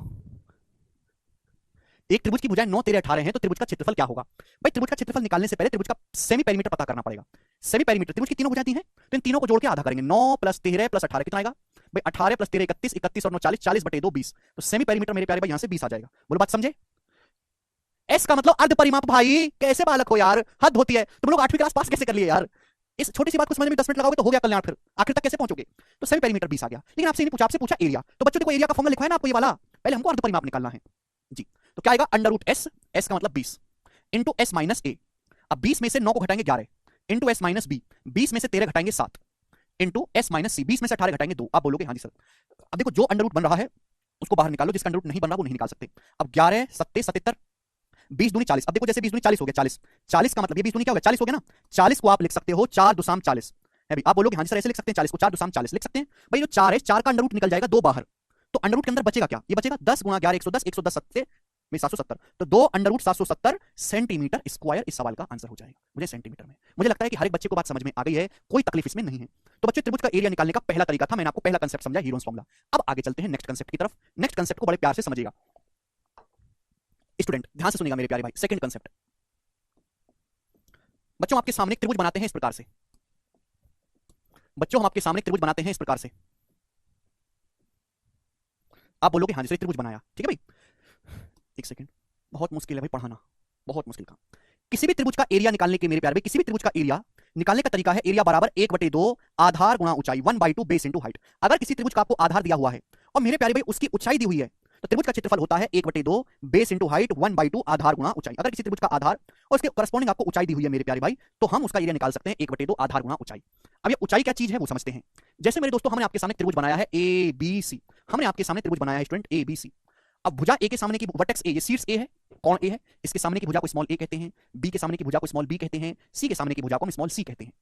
एक त्रिभुज की भुजाएं 9, 13, 18 हैं, तो त्रिभुज का क्षेत्रफल क्या होगा? भाई त्रिभुज का क्षेत्रफल निकालने से पहले त्रिभुज का सेमी पेरीमीटर पता करना पड़ेगा। सेमी पेरीमीटर, त्रिभुज की तीनों भुजाएं दी हैं तो इन तीनों को जोड़ के आधा करेंगे। 9 प्लस 13 प्लस 18 कितना आएगा भाई? 18 प्लस 13 31, 31 और 9 40, 40 बटे 2 20। तो सेमी पेरीमीटर मेरे प्यारे भाई यहां से 20 आ जाएगा। बोलो बात समझे? एस का मतलब अर्ध परिमाप। भाई कैसे बालक हो यार, हद होती है। तुम लोग 8वीं क्लास पास कैसे कर लिए यार? इस छोटी सी बात को समझने में 10 मिनट लगाओगे तो हो गया कल्याण, फिर आखिर तक कैसे पहुंचोगे? तो सेमी पेरीमीटर 20 आ गया। लेकिन आपसे नहीं पूछा, आपसे पूछा एरिया। तो बच्चों देखो एरिया का फॉर्मूला लिखा है ना आपको ये वाला, पहले हमको अर्ध परिमाप निकालना है जी। तो क्या आएगा? अंडर रूट एस, एस का मतलब 20, इंटू एस माइनस ए। अब 20 में से 9 को घटाएंगे 11, इंटू एस माइनस बी, 20 में से 13 घटाएंगे 7, इंटू एस माइनस सी, 20 में से 18 घटाएंगे 2। आप बोलोगे हाँ जी सर। अब देखो जो अंडर रूट बन रहा है उसको बाहर निकालो, जिसका अंडर रूट नहीं बन रहा वो नहीं निकाल सकते। अब 11 सत्ते 77, 20 दूनी 40। अब देखो जैसे 20 दूनी 40 हो गया, 40, 40 का मतलब ये 20 दूनी क्या हो गया? 40 हो गया ना। 40 को आप लिख सकते हो 4 दुसाम 40 है भाई। आप बोलोगे हाँ जी सर ऐसे लिख सकते हैं, 40 को 4 दुसाम 40 लिख सकते हैं भाई। जो 4 है, 4 का अंडर रूट निकल जाएगा 2 बाहर, तो अंडर रूट के अंदर बचेगा क्या? ये बचेगा 10 गुणा 11 110, 110 सत्ते में 770, तो 2 अंडर रूट 770 सेंटीमीटर स्क्वायर इस सवाल का आंसर हो जाएगा। मुझे सेंटीमीटर में, मुझे लगता है कि हर एक बच्चे को बात समझ में आ गई है, कोई तकलीफ इसमें नहीं है। तो बच्चों त्रिभुज का एरिया निकालने का पहला तरीका था, मैंने आपको पहला कंसेप्ट समझा, हीरोस फॉर्मूला। अब आगे चलते हैं नेक्स्ट कंसेप्ट की तरफ। नेक्स्ट कंसेप्ट को बड़े प्यार से समझिएगा स्टूडेंट, ध्यान से सुनिएगा मेरे प्यारे भाई। सेकंड कंसेप्ट, बच्चों आपके सामने त्रिभुज बनाते हैं इस प्रकार से। बच्चों हम आपके सामने त्रिभुज बनाते हैं इस प्रकार से। आप बोलोगे हाँ जी सर त्रिभुज बनाया, ठीक है भाई। एक सेकंड, बहुत मुश्किल है भाई पढ़ाना, बहुत मुश्किल काम। किसी भी त्रिभुज का एरिया निकालने के मेरे प्यारे भाई, किसी भी त्रिभुज का एरिया निकालने का तरीका है एरिया बराबर 1/2 आधार गुणा ऊंचाई, 1/2 बेस इंटू हाइट। अगर किसी त्रिभुज का आपको आधार दिया हुआ है और मेरे प्यारे भाई उसकी ऊंचाई दी हुई है, तो त्रिभुज का क्षेत्रफल होता है 1/2 बेस इंटू हाइट, 1/2 आधार गुणा ऊंचाई। अगर किसी त्रिभुज का आधार और उसके करस्पॉन्डिंग आपको ऊंचाई दी हुई है मेरे प्यारे भाई, तो हम उसका एरिया निकाल सकते हैं 1/2 आधार गुणा ऊंचाई। अब ये ऊंचाई क्या चीज है वो समझते हैं। जैसे मेरे दोस्तों हमने आपके सामने त्रिभुज बनाया है ए बी सी, हमने आपके सामने त्रिभुज बनाया है स्टूडेंट ए बी सी। अब भुजा ए के सामने की वर्टेक्स ए, ये शीर्ष ए है, कौन ए है, इसके सामने की भुजा को स्मॉल ए कहते हैं, बी के सामने की भुजा को स्मॉल बी कहते हैं, सी के सामने की भुजा को हम स्मॉल सी कहते हैं।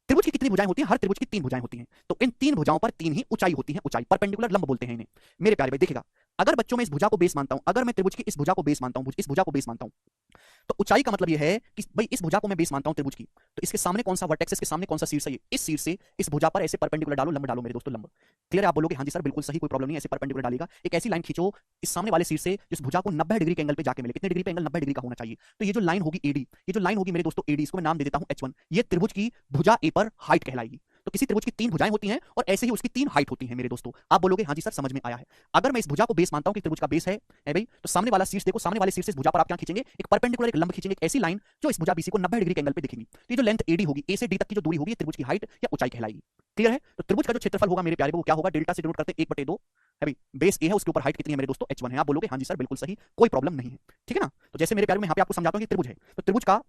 त्रिभुज की कितनी भुजाएं होती हैं? हर त्रिभुज की 3 भुजाएं होती हैं। तो इन 3 भुजाओं पर 3 ही ऊंचाई होती है, ऊंचाई परपेंडिकुलर लंब बोलते हैं इन्हें मेरे प्यारे भाई। देखिएगा अगर बच्चों में इस भुजा को बेस मानता हूं, अगर मैं त्रिभुज की इस भुजा को बेस मानता हूं, इस भुजा को बेस मानता हूं, तो ऊंचाई का मतलब यह है कि भाई इस भुजा को मैं बेस मानता हूं त्रिभुज की, तो इसके सामने कौन सा वर्टेक्स है, इसके सामने कौन सा शीर्ष है, इस शीर्ष से इस भुजा पर ऐसे परपेंडिकुलर डालो, लंब डालो मेरे दोस्तों, लंब। क्लियर? आप बोलोगे हाँ जी सर बिल्कुल सही, कोई प्रॉब्लम नहीं, ऐसे परपेंडिकुलर डालेगा। एक ऐसी लाइन खींचो इस सामने वाले शीर्ष से जिस भुजा को 90 डिग्री के एंगल पे जाके मिले। कितने डिग्री पे एंगल? 90 डिग्री का होना चाहिए। तो ये जो लाइन होगी एडी, ये जो लाइन होगी मेरे दोस्तों एडी, इसको मैं नाम दे देता हूं H1। ये त्रिभुज की भुजा ए पर हाइट कहलाएगी। तो किसी त्रिभुज की 3 भुजाएं होती हैं और ऐसे ही उसकी 3 हाइट होती हैं मेरे दोस्तों। आप बोलोगे हाँ जी सर समझ में आया है। अगर मैं इस भुजा को बेस मानता हूं कि त्रिभुज का बेस है भाई, तो सामने वाला शीर्ष देखो, सामने वाले शीर्ष से इस भुजा पर आप क्या खींचेंगे? एक परपेंडिकुलर, एक लंब खींचेंगे, एक ऐसी लाइन जो इस भुजा बीसी को 90 डिग्री के एंगल पे दिखेगी। तो ये जो लेंथ एडी होगी, ए से डी तक की जो दूरी होगी, ये त्रिभुज की हाइट या ऊंचाई कहलाएगी। क्लियर है? तो त्रिभुज का जो क्षेत्रफल होगा मेरे प्यारे वो क्या होगा? डेल्टा से डिनोट करते हैं 1/2 है भाई। बेस ए है, उसके ऊपर हाइट कितनी है मेरे दोस्तों? H1 है। आप बोलोगे हाँ जी सर बिल्कुल सही, कोई प्रॉब्लम नहीं है, ठीक है ना। तो जैसे मेरे प्यारे में यहाँ पे आपको समझाता हूँ कि त्रिभुज है, तो त्रिभुज का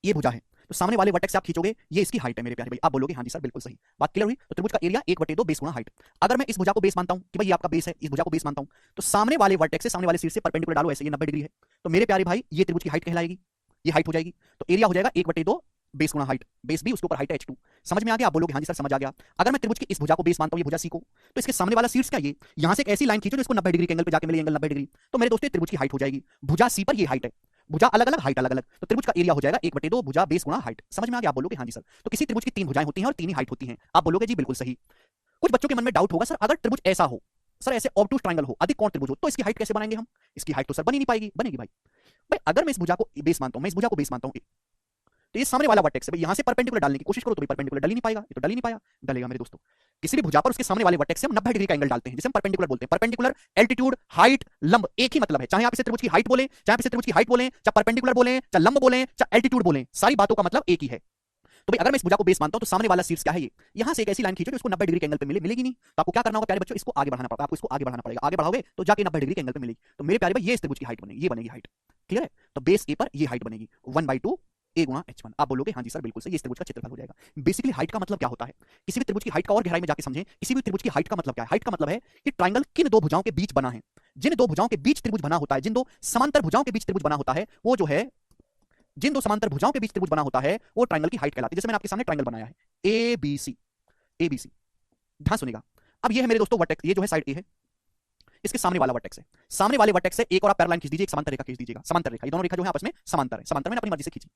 ये भुजा है, तो सामने वाले वर्टेक्स से आप खींचोगे, ये इसकी हाइट है मेरे प्यारे भाई। आप बोलोगे हाँ जी सर बिल्कुल सही, बात क्लियर हुई। तो त्रिभुज का एरिया 1/2 बेस गुणा हाइट। अगर मैं इस भुजा को बेस मानता हूं कि भाई ये आपका बेस है, इस भुजा को बेस मानता हूं, तो सामने वाले वर्टेक्स से, सामने वाले शीर्ष से परपेंडिकुलर डालो, ऐसे ये 90 डिग्री है, तो मेरे प्यारे भाई ये त्रिभुज की हाइट कहलाएगी, ये हाइट हो जाएगी। तो एरिया हो जाएगा 1/2 बेस गुणा हाइट, बेस भी उसके ऊपर हाइट है h2। समझ में आ गया? आप बोलोगे हाँ जी सर समझ आ गया। अगर मैं त्रिभुज की इस भुजा को बेस मानता हूं, ये भुजा सी को, तो इसके सामने वाला शीर्ष क्या, ये यहां से एक ऐसी लाइन खींचो जो इसको 90 डिग्री के एंगल पे जाके मिले, एंगल 90 डिग्री, तो मेरे दोस्तों त्रिभुज की हाइट हो जाएगी। भुजा सी पर ये हाइट है, भुजा अलग अलग हाइट अलग अलग, तो त्रिभुज का एरिया हो जाएगा 1/2 भुजा बेस गुणा हाइट। समझ में आ गया? आप बोलोगे हाँ जी सर। तो किसी त्रिभुज की 3 भुजाएं होती हैं और 3 ही हाइट होती हैं। आप बोलोगे जी बिल्कुल सही। कुछ बच्चों के मन में डाउट होगा, सर अगर त्रिभुज ऐसा हो, सर ऐसे ऑब्टूस ट्रायंगल हो, अधिक कोण त्रिभुज हो, तो इसकी हाइट कैसे बनाएंगे हम? इसकी हाइट तो सर बन ही नहीं पाएगी। बनेगी भाई। भाई अगर मैं इस भुजा को बेस मानता हूं, मैं इस भुजा को बेस मानता हूं, तो ये सामने वाला वर्टेक्स है भाई, यहां से परपेंडिकुलर डालने की कोशिश करो तो भी परपेंडिकुलर डल ही नहीं पाएगा, ये तो डल ही नहीं पाया। डलेगा मेरे दोस्तों। किसी भी भुजा पर उसके सामने वाले वर्टेक्स से हम 90 डिग्री का एंगल डालते हैं, जिसे हम परपेंडिकुलर बोलते हैं। परपेंडिकुलर, एल्टीट्यूड, हाइट, लंब एक ही मतलब है। चाहे आप इसे त्रिभुज की हाइट बोलें, चाहे आप इसे त्रिभुज की हाइट बोलें, चाहे परपेंडिकुलर बोलें, चाहे लंब बोलें, चाहे एल्टीट्यूड बोलें, सारी बातों का मतलब एक ही है। तो भाई अगर मैं इस भुजा को बेस मानता हूं, तो सामने वाला शीर्ष क्या है, ये यहां से एक ऐसी लाइन खींचो जो इसको 90 डिग्री के एंगल पे मिलेगी नहीं। तो आपको क्या करना होगा प्यारे बच्चों, इसको आगे बढ़ाना पड़ता है, आपको इसको आगे बढ़ाना पड़ेगा। आगे बढ़ाओगे तो जाके 90 डिग्री के एंगल पे मिलेगी। तो मेरे प्यारे भाई ये इस त्रिभुज की हाइट बनेगी, ये बनेगी हाइट। क्लियर है? तो बेस ए पर ये हाइट बनेगी 1/2 a गुणा h1। आप बोलोगे हाँ जी सर बिल्कुल सही, ये इस त्रिभुज का क्षेत्रफल हो जाएगा। बेसिकली हाइट का मतलब क्या होता है, किसी भी त्रिभुज की हाइट का और गहराई में जाके समझें। किसी भी त्रिभुज की हाइट का मतलब क्या है? हाइट का मतलब है कि ट्रायंगल किन दो भुजाओं के बीच बना है। जिन दो भुजाओं के बीच त्रिभुज बना होता है, जिन दो समांतर भुजाओं के बीच त्रिभुज बना होता है, वो जो है, जिन दो समांतर भुजाओं के बीच त्रिभुज बना होता है, वो ट्रायंगल की हाइट कहलाती है। जैसे मैंने आपके सामने ट्रायंगल बनाया है ABC, ABC, ध्यान सुनिएगा। अब ये है मेरे दोस्तों वर्टेक्स, ये जो है साइड ए है, इसके सामने वाला वर्टेक्स है। सामने वाले वर्टेक्स से एक और आप पैरेलल लाइन खींच दीजिए, एक समांतर रेखा खींच दीजिएगा। समांतर रेखा, ये दोनों रेखा जो है आपस में समांतर है, समांतर में अपनी मर्जी से खींची।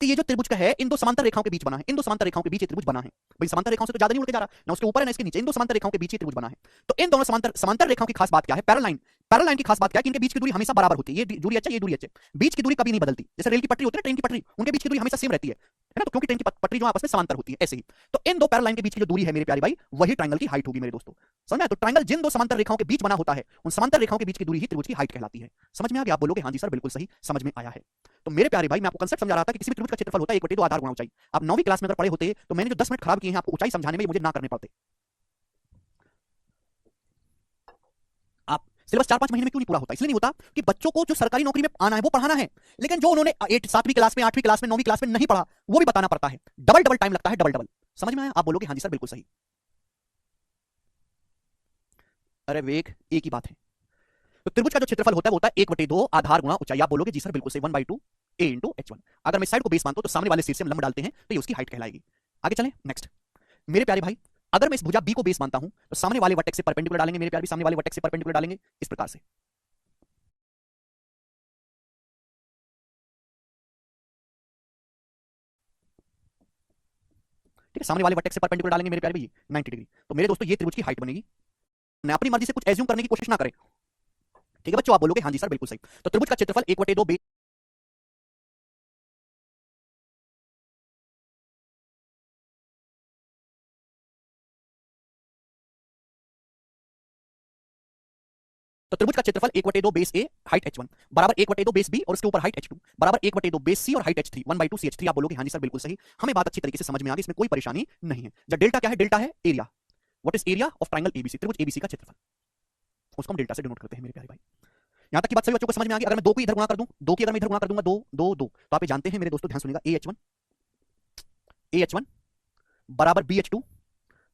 तो ये जो त्रिभुज का है, इन दो समांतर रेखाओं के बीच बना है, इन दो समांतर रेखाओं के बीच ये त्रिभुज बना है। भाई समांतर रेखाओं से तो ज्यादा नहीं उड़ के जा रहा, ना उसके ऊपर है ना इसके नीचे, इन दो समांतर रेखाओं के बीच ये त्रिभुज बना है। तो इन दोनों समांतर रेखाओं की खास बात क्या है? पैरेलल लाइन, पैरेलल लाइन की खास बात क्या है कि इनके बीच की दूरी हमेशा बराबर होती है। ये दूरी अच्छा, ये दूरी अच्छा, बीच की दूरी कभी नहीं बदलती। जैसे रेल की पटरी होती है ना, ट्रेन की पटरी, उनके बीच की दूरी हमेशा सेम रहती है ना, तो क्योंकि ट्रेन की पटरी जो आपस में समांतर होती है, ऐसे ही। तो इन दो पैरेलल लाइन के बीच की जो दूरी है मेरे प्यारे भाई, वही ट्रायंगल की हाइट होगी मेरे दोस्तों। समझ में? तो ट्रायंगल जिन दो समांतर रेखाओं के बीच बना होता है, उन समांतर रेखाओं के बीच की दूरी ही त्रिभुज की हाइट कहलाती है। समझ में आ गया? आप बोलोगे हाँ जी सर बिल्कुल सही, समझ में आया है। तो मेरे प्यारे भाई मैं आपको कांसेप्ट समझा रहा था कि किसी भी त्रिभुज का क्षेत्रफल होता है 1/2 आधार गुणा ऊंचाई। आप 9वीं क्लास में अगर पढ़े होते तो मैंने जो 10 मिनट खराब किए हैं आपको ऊंचाई समझाने में, मुझे ना करने पड़ते। आप सिलेबस 4-5 महीने में क्यों नहीं पूरा होता? इसलिए नहीं होता कि बच्चों को जो सरकारी नौकरी में आना है वो पढ़ाना है, लेकिन जो उन्होंने 7वीं क्लास में, 8वीं क्लास में, 9वीं क्लास में नहीं पढ़ा, वो भी बताना पड़ता है। डबल डबल टाइम लगता है, डबल डबल। समझ में आया? आप बोलोगे हाँ जी सर बिल्कुल सही। अरे वेग एक ही बात है। तो त्रिभुज का जो क्षेत्रफल होता है वो होता है 1/2 आधार गुणा ऊंचाई। आप बोलोगे जी सर बिल्कुल सही, 1/2 a इंटू h1। अगर मैं साइड को बेस मानता हूं तो सामने वाले शीर्ष से हम लंब डालते हैं तो ये उसकी हाइट कहलाएगी। आगे चलें नेक्स्ट। मेरे प्यारे भाई अगर मैं इस भुजा b को बेस मानता हूं तो सामने वाले वर्टेक्स से परपेंडिकुलर डालेंगे मेरे प्यारे भाई, सामने वाले वर्टेक्स से परपेंडिकुलर डालेंगे इस प्रकार से। ठीक है, सामने वाले वर्टेक्स से परपेंडिकुलर डालेंगे मेरे प्यारे भाई 90 डिग्री। तो मेरे दोस्तों ये त्रिभुज की हाइट बनेगी। मैं अपनी मर्जी से कुछ एज्यूम करने की कोशिश ना करें। ठीक है बच्चों, आप बोलोगे हाँ जी सर बिल्कुल सही। तो त्रिभुज का क्षेत्रफल 1/2 बेस, तो त्रिभुज का क्षेत्रफल 1/2 बेस ए हाइट h1 बराबर 1/2 बेस बी और उसके ऊपर हाइट h2 बराबर 1/2 बेस सी और हाइट h3 1/2 ch3। आप बोलोगे हाँ जी सर बिल्कुल सही। हमें बात अच्छी तरीके से समझ में आ गई, इसमें कोई परेशानी नहीं है। जब डेल्टा क्या है? डेल्टा है area. What is area of triangle ABC? त्रिभुज एबीसी का क्षेत्रफल, उसको हम डेल्टा से डिनोट करते हैं मेरे प्यारे भाई। यहां तक की बात सभी बच्चों को समझ में आ गई। अगर मैं 2 को इधर गुणा कर दूं, 2 की अगर मैं इधर गुणा कर दूंगा, 2 2 2, तो आप ये जानते हैं मेरे दोस्तों, ध्यान सुनिएगा, AH1 बराबर BH2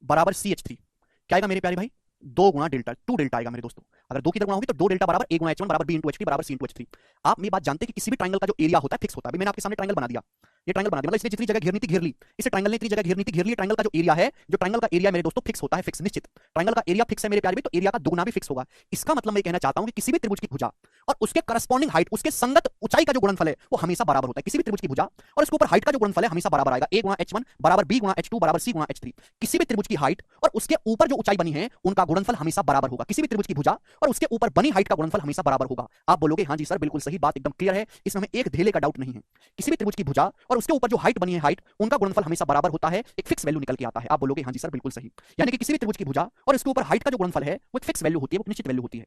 बराबर CH3 क्या आएगा मेरे प्यारे भाई? 2 गुणा डेल्टा, 2 डेल्टा आएगा मेरे दोस्तों। अगर 2 की गुणा होगी तो 2 डेल्टा बराबर A गुणा H1 बराबर B इंटू H3 बराबर C इंटू H3। आप ये बात जानते हैं कि किसी भी ट्रायंगल का जो एरिया होता है फिक्स होता है। अभी मैंने आपके सामने ट्रायंगल बना दिया, ये ट्रायंगल बना दिया, मतलब इसने जितनी जगह घेरनी थी घेर ली, इसे ट्रायंगल ने इतनी जगह घेरनी थी घेर ली। ट्रायंगल का जो एरिया है, जो ट्रायंगल का एरिया मेरे दोस्तों फिक्स होता है, फिक्स निश्चित। ट्रायंगल का एरिया फिक्स है मेरे प्यारे भाई, तो एरिया का दुगुना भी फिक्स होगा। इसका मतलब मैं कहना चाहता हूं कि किसी भी त्रिभुज की भुजा और उसके करस्पॉन्डिंग हाइट, उसके संगत ऊंचाई का जो गुणनफल है वो हमेशा बराबर होता है। किसी भी त्रिभुज की भुजा और उसके ऊपर हाइट का जो गुणनफल है हमेशा बराबर आएगा। A गुणा H1 बराबर B गुणा H2 बराबर C गुणा H3। किसी भी त्रिभुज की हाइट और उसके ऊपर जो ऊंचाई बनी है उनका गुणनफल हमेशा बराबर होगा। किसी भी त्रिभुज की भुजा और उसके ऊपर बनी हाइट का गुणनफल हमेशा बराबर होगा। आप बोलोगे हाँ जी सर बिल्कुल सही, बात एकदम क्लियर है, इसमें हमें एक धेले का डाउट नहीं है। किसी भी त्रिभुज की भुजा और उसके ऊपर जो हाइट बनी है, हाइट, उनका गुणनफल हमेशा बराबर होता है, एक फिक्स वैल्यू निकल के आता है। आप बोलोगे हाँ जी सर बिल्कुल सही। यानी कि किसी भी त्रिभुज की भुजा और इसके ऊपर हाइट का जो गुणनफल है वो एक फिक्स वैल्यू होती है, वो निश्चित वैल्यू होती है।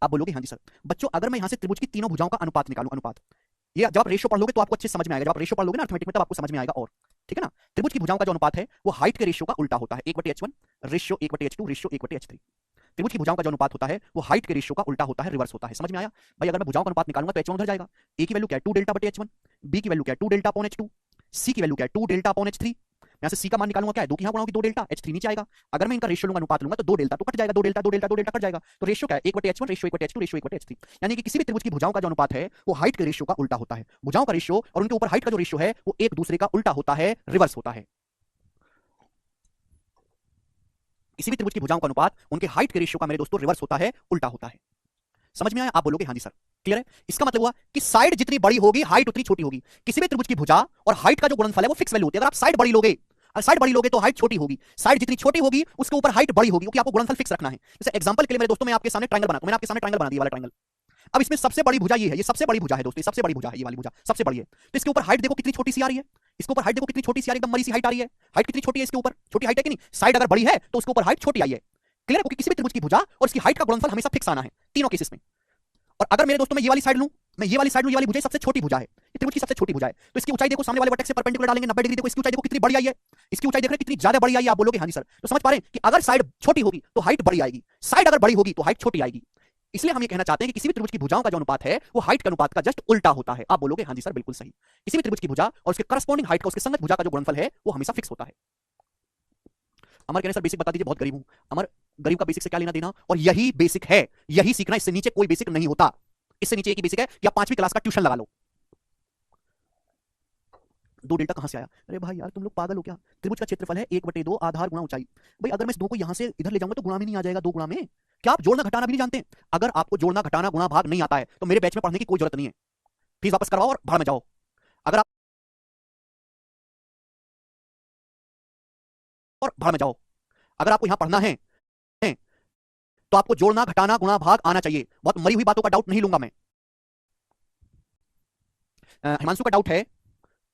आप बोलोगे हाँ जी सर। बच्चों अगर मैं यहां से त्रिभुज की तीनों भुजाओं का अनुपात निकालूं, अनुपात, ये जब आप रेशियो पढ़ लोगे तो आपको अच्छे समझ में आएगा। जब आप रेशियो पढ़ लोगे ना अर्थमेटिक में तब आपको समझ में आएगा। और ठीक है ना, त्रिभुज की भुजाओं का जो अनुपात है वो हाइट के रेशियो का उल्टा होता है। 1/h1 ratio 1/h2 ratio 1/h3। त्रिभुज की भुजाओं का जो अनुपात होता है वो हाइट के रेशियो का उल्टा होता है, रिवर्स होता है। समझ में आया भाई? अगर मैं भुजाओं का अनुपात निकालूंगा तो h1 उधर जाएगा। a की वैल्यू क्या है? 2 डेल्टा बटे h1, b की वैल्यू क्या है? 2 डेल्टा अपॉन h2, सी की वैल्यू क्या है 2 डेल्टा अपॉन H3। यहां से सी का मान निकालूंगा क्या है 2 की यहां गुणा होगी 2 डेल्टा H3 नीचे आएगा। अगर मैं इनका रेशियो लूंगा अनुपात लूंगा तो 2 डेल्टा तो कट जाएगा 2 डेल्टा 2 डेल्टा 2 डेल्टा कट जाएगा। तो रेशियो क्या है 1/H1 ratio 1/H2 ratio 1/H3। यानी कि किसी भी त्रिभुज की भुजाओं का जो अनुपात है वो हाइट के रेशियो का उल्टा होता है। भुजाओं का रेशियो और उनके ऊपर हाइट का जो रेशियो है वो एक दूसरे का उल्टा होता है, रिवर्स होता है। किसी भी त्रिभुज की भुजाओं का अनुपात उनके हाइट के रेशियो का मेरे दोस्तों रिवर्स होता है, उल्टा होता है। समझ में आया? आप बोलोगे हाँ जी सर, क्लियर है। इसका मतलब हुआ कि साइड जितनी बड़ी होगी हाइट उतनी छोटी होगी। किसी भी त्रिभुज की भुजा और हाइट का जो गुणनफल है वो फिक्स वैल्यू होती है। अगर आप साइड बड़ी लोगे, साइड बड़ी लोगे तो हाइट छोटी होगी, साइड जितनी छोटी होगी उसके ऊपर हाइट बड़ी होगी, क्योंकि आपको गुणनफल फिक्स रखना है। जैसे एग्जांपल के लिए मेरे दोस्तों मैं आपके सामने ट्रायंगल बनाता हूं, मैंने आपके सामने ट्रायंगल बना दिया वाला ट्रायंगल। अब इसमें सबसे बड़ी भुजा ये है, ये सबसे बड़ी भुजा है दोस्तों, ये सबसे बड़ी भुजा है, ये वाली भुजा सबसे बड़ी है। तो इसके ऊपर हाइट देखो कितनी छोटी सी आ रही है, इसके ऊपर हाइट देखो कितनी छोटी सी आ रही है, एकदम मरी सी हाइट आ रही है। हाइट कितनी छोटी है इसके ऊपर, छोटी हाइट है कि नहीं। साइड अगर बड़ी है तो उसके ऊपर हाइट छोटी आई है, क्लियर है। क्योंकि किसी भी त्रिभुज की भुजा और उसकी हाइट का गुणनफल हमेशा फिक्स आना है तीनों केसेस में। और अगर मेरे दोस्तों मैं ये वाली साइड लूं, मैं ये वाली साइड लूं, ये वाली भुजा सबसे छोटी भुजा है, ये त्रिभुज की सबसे छोटी भुजा है। तो इसकी ऊंचाई देखो सामने वाले वर्टेक्स से परपेंडिकुलर डालेंगे 90 डिग्री, देखो इसकी ऊंचाई देखो कितनी बड़ी आई है, इसकी ऊंचाई देख रहे हैं कितनी ज्यादा बड़ी आई है। आप बोलोगे हाँ जी सर। तो समझ पा रहे हैं कि अगर साइड छोटी होगी तो हाइट बड़ी आएगी, साइड अगर बड़ी होगी तो हाइट छोटी आएगी। इसलिए हम ये कहना चाहते हैं कि किसी भी त्रिभुज की भुजाओं का जो अनुपात है वो हाइट के अनुपात का जस्ट उल्टा होता है। आप बोलोगे हाँ जी सर बिल्कुल सही। किसी भी त्रिभुज की भुजा और उसके करस्पॉन्डिंग हाइट का, उसके संगत भुजा का जो गुणनफल है वो हमेशा फिक्स होता है। अमर कहने सर बेसिक बता दीजिए, बहुत गरीब हूं। अमर, गरीब का बेसिक से क्या लेना देना, और यही बेसिक है, यही सीखना, इससे नीचे कोई बेसिक नहीं होता। इससे नीचे एक ही बेसिक है कि आप 5वीं क्लास का ट्यूशन लगा लो। 2 डेल्टा कहां से आया? अरे भाई यार तुम लोग पागल हो क्या? त्रिभुज का क्षेत्रफल है 1/2 आधार गुणा ऊंचाई। भाई अगर मैं इस 2 को यहां से इधर ले जाऊंगा तो गुणा में नहीं आ जाएगा 2 गुणा में? क्या आप जोड़ना घटाना भी नहीं जानते? अगर आपको जोड़ना घटाना गुणा भाग नहीं आता है तो मेरे बैच में पढ़ने की कोई जरूरत नहीं है। फीस वापस करवाओ और भाड़ में जाओ। अगर आप और भाड़ में जाओ, अगर आपको यहां पढ़ना है तो आपको जोड़ना घटाना गुणा भाग आना चाहिए। बहुत मरी हुई बातों का डाउट नहीं लूंगा मैं। हिमांशु का डाउट है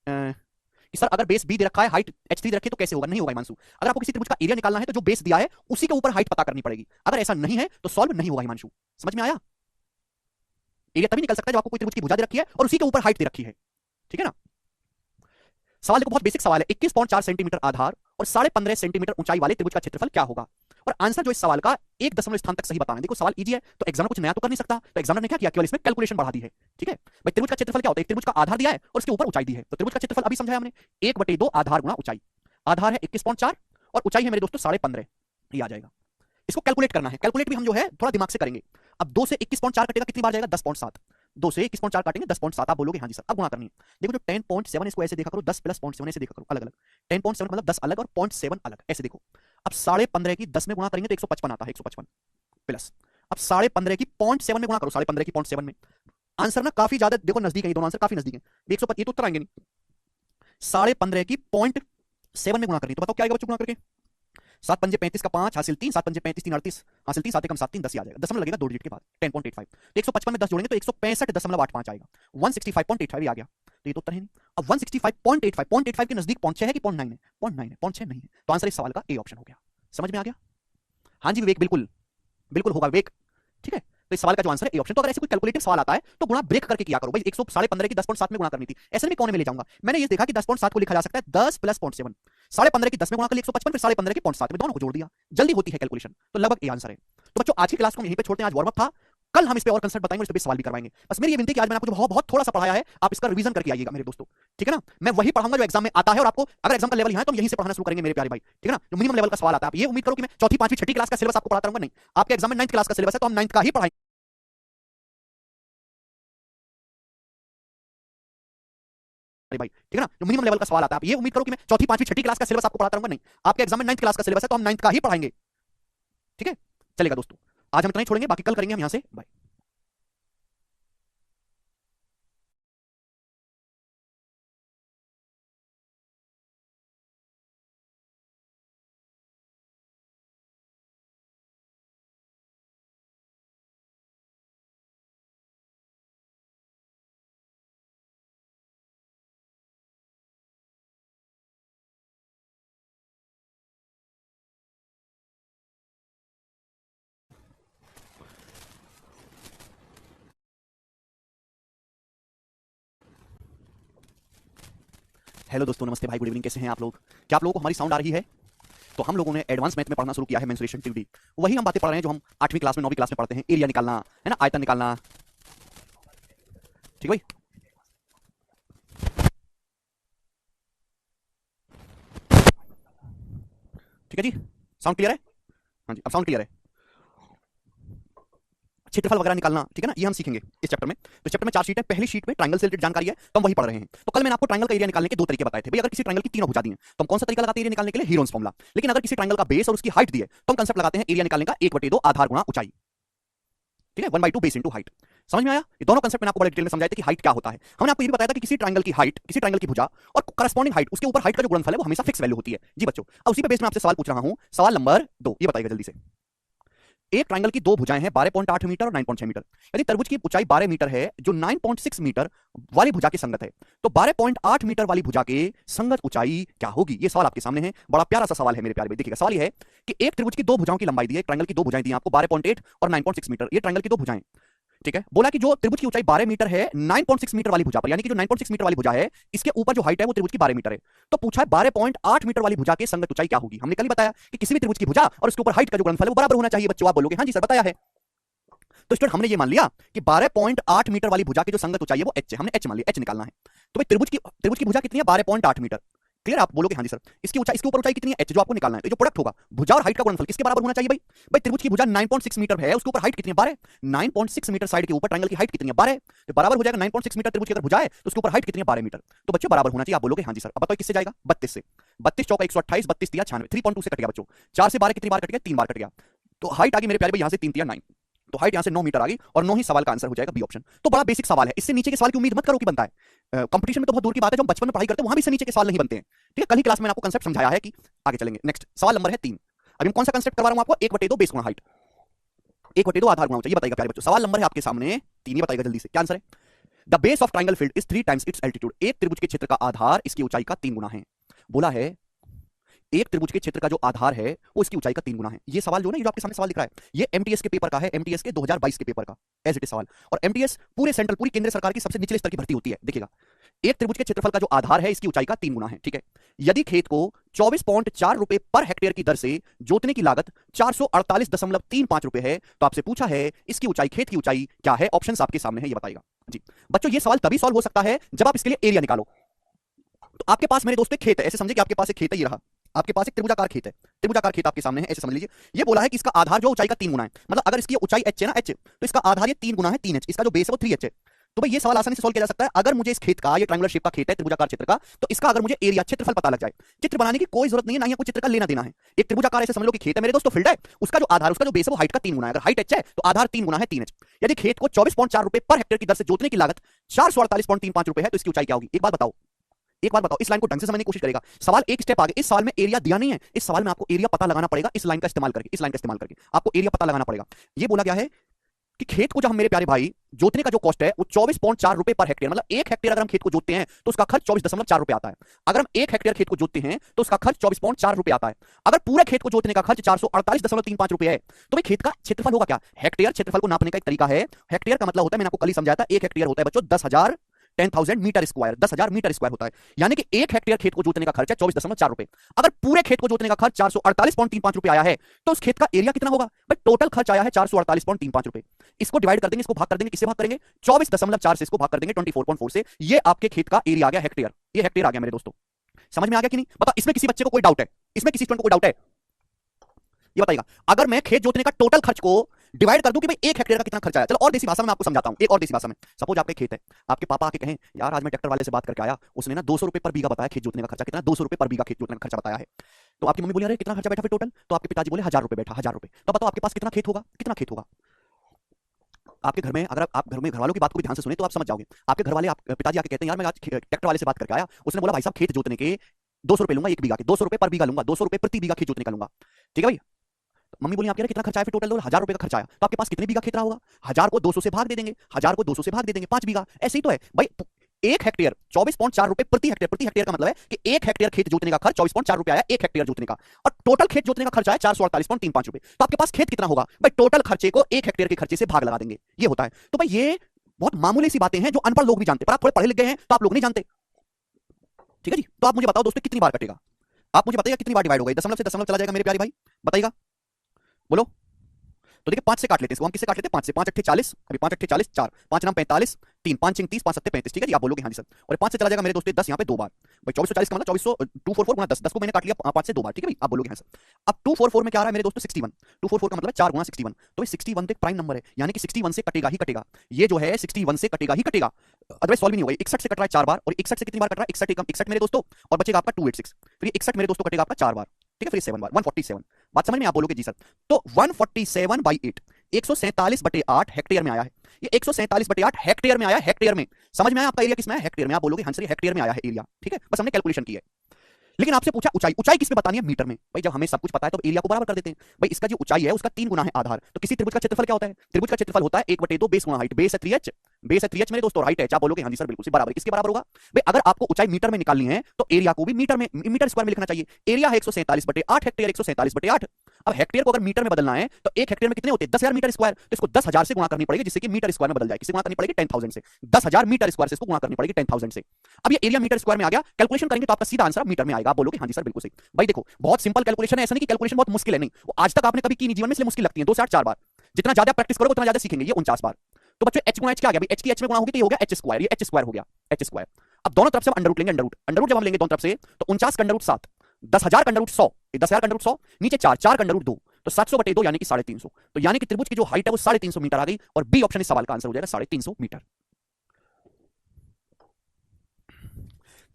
कि सर अगर बेस बी दे रखा है हाइट H3 दे रखे तो कैसे होगा? नहीं होगा हिमांशु। अगर आपको किसी त्रिभुज का एरिया निकालना है तो जो बेस दिया है उसी के ऊपर हाइट पता करनी पड़ेगी। अगर ऐसा नहीं है तो सॉल्व नहीं होगा हिमांशु। समझ में आया? एरिया तभी निकल सकता है जब आपको कोई त्रिभुज की भुजा दे रखी है और उसी के ऊपर हाइट दे रखी है, ठीक है ना। सवाल देखो बहुत बेसिक सवाल है, 21.4 सेंटीमीटर आधार और 15.5 सेंटीमीटर ऊंचाई वाले त्रिभुज का क्षेत्रफल क्या होगा? और आंसर जो इस सवाल का एक दशमलव स्थान तक सही बताना है। देखो सवाल इजी है तो एग्जामिनर कुछ नया तो कर नहीं सकता, तो एग्जामिनर ने क्या किया, केवल इसमें कैलकुलेशन बढ़ा दी है, ठीक है। भाई त्रिभुज का क्षेत्रफल क्या होता है? त्रिभुज का आधार दिया है और उसके ऊपर ऊंचाई दी है, तो त्रिभुज का क्षेत्रफल अभी समझाया हमने 1/2 आधार गुणा ऊंचाई। आधार है 21.4 और ऊंचाई है मेरे दोस्तों 15.5, ये आ जाएगा। इसको कैलकुलेट करना है, कैलकुलेट भी हम जो है थोड़ा दिमाग से करेंगे। अब 2 से 21.4 कटेगा कितनी बार जाएगा? 10.7। 2 से 21.4 काटेंगे 10.7। आप बोलोगे हाँ जी सर। अब गुणा करनी है। देखो जो 10.7 इसको ऐसे देखा करो, 10 प्लस 0.7 ऐसे देखा करो, अलग अलग। 10.7 मतलब 10 अलग और 0.7 अलग, ऐसे देखो। अब 15.5 की 10 में गुणा करेंगे तो 155 आता है, 155 प्लस। अब 15.5 की 0.7 में गुणा करो, 15.5 की 0.7 में। आंसर ना काफी ज्यादा देखो नजदीक है, ये दोनों आंसर काफी नजदीक है। 155 ये तो उत्तर आएंगे नहीं। 15.5 की 0.7 में गुणा करनी, तो बताओ क्या आएगा बच्चों गुणा करके? 7 पंजे 35 का 5 हासिल 3, 7 पंजे 35 3 38 हासिल 3, 7 एकम 7 3 10 ही आ जाएगा। दशमलव लगेगा 2 डिजिट के बाद 10.85। तो 155 में 10 जोड़ेंगे तो 165.85 आएगा, 165.85 आ गया। तो ये तो उत्तर है नहीं। अब 165.85 के नजदीक 0.6 है कि 0.9 है? 0.9 है, 0.6 नहीं है। तो आंसर इस सवाल का ए ऑप्शन हो गया। समझ में आ गया? हाँ जी विवेक, बिल्कुल बिल्कुल होगा विवेक, ठीक है। तो इस सवाल का जो आंसर है ए ऑप्शन। तो अगर ऐसे कोई कैलकुलेटिव सवाल आता है तो गुणा ब्रेक करके किया करो भाई। 115.5 की 10.7 में गुणा करनी थी, ऐसे भी कोने में ले जाऊंगा। मैंने ये देखा कि 10.7 को लिखा जा सकता है 10 प्लस 0.7। 15.5 की 10 में गुणा कर 155, फिर 15.5 की 0.7 में दोनों को जोड़ दिया, जल्दी होती है कैलकुलेशन। तो लगभग ये आंसर है। तो बच्चों आज की क्लास को हम यहीं पे छोड़ते हैं। आज वार्म अप था, कल हम इस पे और कंसेप्ट बताएंगे, इस पे सवाल भी करवाएंगे। बस मेरी ये विनती है कि आज मैंने आपको जो बहुत थोड़ा सा पढ़ाया है आप इसका रिवीजन करके आइएगा मेरे दोस्तों, ठीक है ना। मैं वही पढ़ाऊंगा जो एग्जाम में आता है, और आपको अगर एग्जाम का लेवल यहाँ है तो हम यहीं से पढ़ाना शुरू करेंगे मेरे प्यारे भाई, ठीक है ना। जो मिनिमम लेवल का सवाल आता है, आप ये उम्मीद करो कि मैं चौथी पांचवी छठी क्लास का सिलेबस आपको पढ़ाता रहूंगा, नहीं। आपके एग्जाम में 9th क्लास का सिलेबस है तो हम 9th का ही पढ़ाएंगे भाई, ठीक है ना। जो मिनिमम लेवल का सवाल आता है, आप ये उम्मीद करो कि मैं चौथी पांचवी छठी क्लास का सिलेबस आपको पढ़ाता रहूंगा, नहीं। आपके एग्जाम में 9th क्लास का सिलेबस है तो हम 9th का ही पढ़ाएंगे, ठीक है। चलेगा दोस्तों, आज हम इतना ही छोड़ेंगे, बाकी कल करेंगे हम यहां से। बाय। हेलो दोस्तों, नमस्ते भाई, गुड इवनिंग। कैसे हैं आप लोग? क्या आप लोगों को हमारी साउंड आ रही है? तो हम लोगों ने एडवांस मैथ में पढ़ना शुरू किया है, मेंसुरेशन 2D। वही हम बातें पढ़ रहे हैं जो हम 8वीं क्लास में 9वीं क्लास में पढ़ते हैं। एरिया निकालना है ना, आयतन निकालना, ठीक भाई। ठीक है जी, साउंड क्लियर है? हाँ जी, अब साउंड क्लियर है। क्षेत्रफल वगैरह निकालना, ठीक है ना, ये हम सीखेंगे इस चैप्टर में। तो चैप्टर में 4 शीट है, पहली शीट में ट्रायंगल से रिलेटेड जानकारी है, तो हम वही पढ़ रहे हैं। तो कल मैंने आपको ट्रायंगल का एरिया निकालने के 2 तरीके बताए थे। भाई अगर किसी ट्रायंगल की तीनों भुजा दी हैं तो हम कौन सा तरीका लगाते हैं एरिया निकालने के लिए? Heron's formula. लेकिन अगर किसी ट्रायंगल का बेस और उसकी हाइट दी है तो हम कंसेप्ट लगाते हैं एरिया निकालने का 1/2 आधार गुणा ऊंचाई। ठीक है, 1/2 बेस इंटू हाइट। समझ में आया? ये दोनों कंसेप्ट मैंने आपको बड़े डिटेल में समझाया था कि हाइट क्या होता है। हमने आपको ये भी बताया था कि किसी ट्रायंगल की हाइट, किसी ट्रायंगल की भुजा और करस्पॉन्डिंग हाइट, उसके ऊपर हाइट का जो गुणनफल है वो हमेशा फिक्स वैल्यू होती है। जी बच्चों, अब उसी पे बेस में आपसे सवाल पूछ रहा हूं। सवाल नंबर 2, ये बताइएगा जल्दी से। एक ट्रायंगल की 2 भुजाएं हैं 12.8 मीटर और 9.6 मीटर। यदि तरबुज की ऊंचाई 12 मीटर है जो 9.6 मीटर वाली भुजा के संगत है, तो 12.8 मीटर वाली भुजा के संगत ऊंचाई क्या होगी? ये सवाल आपके सामने है। बड़ा प्यारा सा सवाल है मेरे प्यारे भाई। देखिएगा, सवाल ये है कि एक त्रिभुज की 2 भुजाओं की लंबाई दी है, ट्रायंगल की 2 भुजाएं दी हैं आपको 12.8 और 9.6 मीटर। ये ट्रायंगल की 2 भुजाएं, ठीक है। बोला कि जो त्रिभुज की ऊंचाई 12 मीटर है 9.6 मीटर वाली भुजा पर, यानी कि जो 9.6 मीटर वाली भुजा है इसके ऊपर जो हाइट है वो त्रिभुज की 12 मीटर है। तो पूछा है 12.8 मीटर वाली भुजा के संगत ऊंचाई क्या होगी? हमने कल ही बताया कि किसी भी त्रिभुज की भुजा और उसके ऊपर हाइट का जो गुणनफल है वो बराबर होना चाहिए। बच्चों आप बोलोगे हाँ जी सर बताया है। तो स्टूडेंट हमने ये मान लिया कि 12.8 मीटर वाली भुजा की जो संगत ऊंचाई है वो h है। हमने h मान लिया, h निकालना है। तो भाई त्रिभुज की भुजा कितनी है? 12.8 मीटर। क्लियर? आप बोलोगे हाँ जी सर। इसकी ऊंचाई, इसके ऊपर ऊंचाई कितनी है? h, जो आपको निकालना है। तो जो प्रोडक्ट होगा भुजा और हाइट का गुणनफल किसके बराबर होना चाहिए? भाई भाई त्रिभुज की भुजा 9.6 मीटर है, उसके ऊपर हाइट कितनी है? 12। 9.6 मीटर साइड के ऊपर ट्रायंगल की हाइट कितनी है? 12। तो बराबर हो जाएगा 9.6 मीटर त्रिभुज की अगर भुजा है तो उसके ऊपर हाइट कितनी है? 12 मीटर। तो बच्चों बराबर होना चाहिए। आप बोलोगे हाँ जी सर। अब बताओ किससे जाएगा? 32 से। 32 चौका 128, 32 दिया 96, 3.2 से कट गया बच्चों। 4 से 12 कितनी बार कट गया? 3 बार कट गया। तो हाइट आ गई मेरे प्यारे भाई, यहां से 3 तिया 9, तो हाइट यहां से 9 मीटर आ गई और 9 ही सवाल का आंसर हो जाएगा बी ऑप्शन। तो बड़ा बेसिक सवाल है, इससे नीचे के सवाल की उम्मीद मत करो कि बनता है। कंपटीशन में तो बहुत दूर की बात है, जो हम बचपन में पढ़ाई करते हैं वहां भी इससे नीचे के सवाल नहीं बनते हैं। ठीक है, कल ही क्लास में आपको कंसेप्ट समझाया है कि आगे चलेंगे। नेक्स्ट सवाल नंबर है 3। अभी हम कौन सा कंसेप्ट करवा रहा हूं आपको? 1/2 बेस गुणा हाइट, 1/2 आधार गुणा ऊंचाई। ये बताइएगा प्यारे बच्चों, सवाल नंबर है आपके सामने 3, ये बताइएगा जल्दी से क्या आंसर है? The base of triangle field is 3 times it's altitude. एक त्रिभुज के क्षेत्र का आधार इसकी ऊंचाई का 3 गुना है। बोला है एक त्रिभुज के क्षेत्र का जो आधार है वो इसकी ऊंचाई का 3 गुना है। ये सवाल जो ना, ये जो आपके सामने सवाल दिख रहा है, ये एमटीएस के पेपर का है, एमटीएस के 2022 के पेपर का एज इट इज सवाल। और एमटीएस पूरे सेंट्रल, पूरी केंद्र सरकार की सबसे निचले स्तर की भर्ती होती है। देखिएगा, एक त्रिभुज के क्षेत्रफल का जो आधार है इसकी ऊंचाई का 3 गुना है। ठीक है, यदि खेत को 24.4 रुपए पर हेक्टेयर की दर से जोतने की लागत 448.35 रुपए है, तो आपसे पूछा है इसकी ऊंचाई, खेत की ऊंचाई क्या है? ऑप्शन आपके सामने है, ये बताइएगा जी। बच्चों ये सवाल तभी सॉल्व हो सकता है जब आप इसके लिए एरिया निकालो। तो आपके पास मेरे दोस्तों खेत है, ऐसे समझिए कि आपके पास एक खेत है, ये रहा आपके पास एक त्रिभुजाकार खेत है। त्रिभुजाकार खेत आपके सामने है, ऐसे समझ लीजिए। ये बोला है कि इसका आधार जो ऊंचाई का 3 गुना है, मतलब अगर इसकी ऊंचाई h है ना, h, तो इसका आधार ये 3 गुना है 3h, इसका जो बेस है वो 3h है। तो भाई ये सवाल आसानी से सॉल्व किया जा सकता है। अगर मुझे इस खेत का, ये ट्रायंगुलर शेप का खेत है त्रिभुजाकार क्षेत्र का, तो इसका अगर मुझे एरिया, क्षेत्रफल पता लग जाए, चित्र बनाने की कोई जरूरत नहीं है, ना ही कोई चित्र का लेना देना है। एक त्रिभुजाकार ऐसे समझ लो कि खेत है मेरे दोस्तों, फील्ड है, उसका जो आधार, उसका जो बेस है वो हाइट का 3 गुना है। अगर हाइट h है तो आधार 3 गुना है 3h। यदि खेत को 24.4 रुपए पर हेक्टेयर की दर से जोतने की लागत 448.35 रुपए है, तो इसकी ऊंचाई क्या होगी? एक बात बताओ, एक बात बताओ, इस लाइन को ढंग से समझने की कोशिश करेगा। सवाल एक स्टेप आगे, इस सवाल में एरिया दिया नहीं है, इस सवाल में आपको एरिया पता लगाना पड़ेगा। इस लाइन का इस्तेमाल करके, इस लाइन का इस्तेमाल करके आपको एरिया पता लगाना पड़ेगा। ये बोला गया है कि खेत को जब हम मेरे प्यारे भाई जोतने का जो कॉस्ट है वो 24.4 रुपए पर हेक्टेयर, मतलब 1 हेक्टेयर अगर हम खेत को जोतते हैं तो उसका खर्च 24.4 रुपए आता है। अगर हम 1 हेक्टेयर खेत को जोतते हैं तो उसका खर्च 24.4 रुपए आता है। अगर पूरे खेत को जोतने का खर्च 448.35 रुपए है, तो भाई खेत का क्षेत्रफल होगा क्या? हेक्टेयर, क्षेत्रफल को नापने का एक तरीका है। हेक्टेयर का मतलब होता है, मैंने आपको कल ही समझाया था, 1 हेक्टेयर होता है बच्चों 10,000 मीटर स्क्वायर, 10,000 मीटर स्क्वायर होता है। यानी कि 1 हेक्टेयर खेत को जोतने का खर्च है 24.4 रुपए। अगर पूरे खेत को जोतने का खर्च 448.35 रुपए आया है, तो उस खेत का एरिया कितना होगा? भाई टोटल खर्च आया है 448.35 रुपए। इसको डिवाइड कर देंगे, इसको भाग कर देंगे, किससे भाग करेंगे? 24.4 से इसको भाग कर देंगे 24.4 से। ये आपके खेत का एरिया आ गया हेक्टेयर। ये हेक्टेयर आ गया मेरे दोस्तों। समझ में आ गया कि नहीं? बताओ, इसमें किसी बच्चे को कोई डाउट है? इसमें किसी स्टूडेंट को कोई डाउट है? ये बताइएगा। अगर मैं खेत जोतने का टोटल खर्च को डिवाइड कर दूं कि भाई 1 हेक्टेयर का कितना खर्चा आया, चलो और देसी भाषा में आपको समझाता हूं, एक और देसी भाषा में। सपोज आपके खेत है, आपके पापा आके कहें यार आज मैं ट्रैक्टर वाले से बात करके आया, उसने ना 200 रुपए पर बीघा बताया खेत जोतने का खर्चा कितना, 200 रुपए पर बीघा खेत जोतने का खर्चा बताया है। तो आपकी मम्मी बोली अरे कितना खर्चा बैठा फिर टोटल? तो आपके पिताजी बोले 1000 रुपए बैठा, 1000 रुपए। तो बताओ आपके पास कितना खेत होगा? कितना खेत होगा आपके घर में? अगर आप घर में घर वालों की बात को भी ध्यान से सुने तो आप समझ जाओगे। आपके घर वाले, आप पिताजी आके कहते हैं यार मैं आज ट्रैक्टर वाले से बात करके आया, उसने बोला भाई साहब खेत जोतने के 200 रुपए लूंगा 1 बीघा के, 200 रुपए पर बीघा लूंगा, 200 रुपए प्रति बीघा खेत जोतने का लूंगा। ठीक है भाई? मम्मी बोली आपके कितना खर्चा है फिर टोटल? 1000 रुपए का खर्चा आया। तो आपके पास कितने बीघा खेत रहा होगा? 1000 को 200 से भाग दे देंगे, 1000 को 200 से भाग दे देंगे, 5 बीघा। ऐसे ही तो है भाई। 1 हेक्टेयर 24.4 रुपए प्रति हेक्टेयर, प्रति हेक्टेयर का मतलब है कि 1 हेक्टेयर खेत जोतने का खर्च 24.4 रुपए आया 1 हेक्टेयर जोतने का, और टोटल खेत जोतने का खर्चा है 448.35 रुपए। तो आपके पास खेत कितना होगा? भाई टोटल खर्चे को 1 हेक्टेयर के खर्चे से भाग लगा देंगे, ये होता है। तो भाई ये बहुत मामूली सी बातें हैं जो अनपढ़ लोग भी जानते, पर आप थोड़े पढ़े लिख गए हैं तो आप लोग नहीं जानते। ठीक है जी? तो आप मुझे बताओ दोस्तों कितनी बार कटेगा? आप मुझे बताइएगा कितनी बार डिवाइड होगा? दशमलव से दशमलव चला जाएगा मेरे प्यारे भाई, बताइएगा, बोलो। तो देखिए 5 से काट लेते हैं इसको, हम किससे काट लेते हैं 5 से, 5 अट्ठे 40, अभी 5 अट्ठे 40, 4 5 नाम 45, 3 5 चिंग 30, 5 सत्ते 35, ठीक है जी। आप बोलोगे हाँ जी सर, और 5 से चला जाएगा मेरे दोस्तों 10 यहाँ पे 2 बार, भाई 2440 का मतलब 2400 244 गुना 10, 10 को मैंने काट लिया 5 से 2 बार, ठीक है भाई। आप बोलोगे हाँ सर। अब 244 में क्या आ रहा है मेरे दोस्तों 61, 244 का मतलब है 4 गुना 61, तो 61 तो एक प्राइम नंबर है, यानी कि 61 से कटेगा ही कटेगा, ये जो है 61 से कटेगा ही कटेगा, अदरवाइज सॉल्व नहीं होगा। 61 से कट रहा है 4 बार, और 61 से कितनी बार कट रहा है, 61 एकम 61 मेरे दोस्तों, और बचेगा आपका 286, फिर ये 61 मेरे दोस्तों कटेगा आपका 4 बार, ठीक है, फिर 7 बार 147। बात समझ में? आप बोलोगे जी सर। तो 147/8 147/8 हेक्टेयर में आया है, ये 147/8 हेक्टेयर में आया है, हेक्टेयर में। समझ में आया आपका एरिया किसमें है, हेक्टेयर में। आप बोलोगे हाँ सर ये हेक्टेयर में आया है एरिया, ठीक है, बस हमने कैलकुलेशन की है। लेकिन आपसे पूछा ऊंचाई, ऊंचाई किस में बतानी है, मीटर में। भाई जब हमें सब कुछ पता है तो एरिया को बराबर कर देते हैं। भाई इसका जो ऊंचाई है उसका 3 गुना है आधार, तो किसी त्रिभुज का क्षेत्रफल क्या होता है, त्रिभुज का क्षेत्रफल होता है 1/2 बेस गुना हाइट, बेस है 3h, बेस है 3h मेरे दोस्तों, हाइट है, आप बोलोगे हाँ जी सर बिल्कुल सी बराबर, किसके बराबर होगा। भाई अगर आपको ऊंचाई मीटर में निकालनी है तो एरिया को भी मीटर में, मीटर स्क्वायर में लिखना चाहिए। एरिया है 147/8 हेक्टेयर, 147/8। अब हेक्टेयर को अगर मीटर में बदलना है तो एक हेक्टेयर में कितने होते हैं 10,000 मीटर स्क्वायर, तो इसको 10,000 से गुणा करनी पड़ेगी जिससे कि मीटर स्क्वायर में बदल जाए। किससे गुणा करनी पड़ेगी, 10,000 से, 10,000 मीटर स्क्वायर से इसको गुणा करनी पड़ेगी 10,000 से। अब ये एरिया मीटर स्क्वायर में आ गया, कैलकुलेशन करेंगे तो आपका सीधा आंसर मीटर में आएगा। आप बोलोगे हाँ जी सर बिल्कुल सही। भाई देखो बहुत सिंपल कैलकुलेशन है, ऐसा नहीं कि कैलकुलेशन बहुत मुश्किल है, नहीं, वो आज तक आपने कभी की नहीं जीवन में, इसलिए मुश्किल लगती है। 2 से 8 4 बार, जितना ज्यादा प्रैक्टिस करोगे उतना ज्यादा सीखेंगे। ये 49 बार। तो बच्चों एच गुणा एच क्या आ गया, एच की एच में गुणा होगी तो ये हो गया एच स्क्वायर, ये एच स्क्वायर हो गया, एच स्क्वायर। अब दोनों तरफ से हम अंडर रूट लेंगे, अंडर रूट, अंडर रूट जब हम लेंगे दोनों तरफ से तो 49 का अंडर रूट 7, 10,000 का अंडर रूट 100, 10,000 का अंडर रूट 100, नीचे 4, 4 का अंडर रूट 2, तो 700/2 यानी कि 350। तो यानी कि त्रिभुज की जो हाइट है वो 350 मीटर आ गई, और बी ऑप्शन इस सवाल का आंसर हो जाएगा 350 मीटर।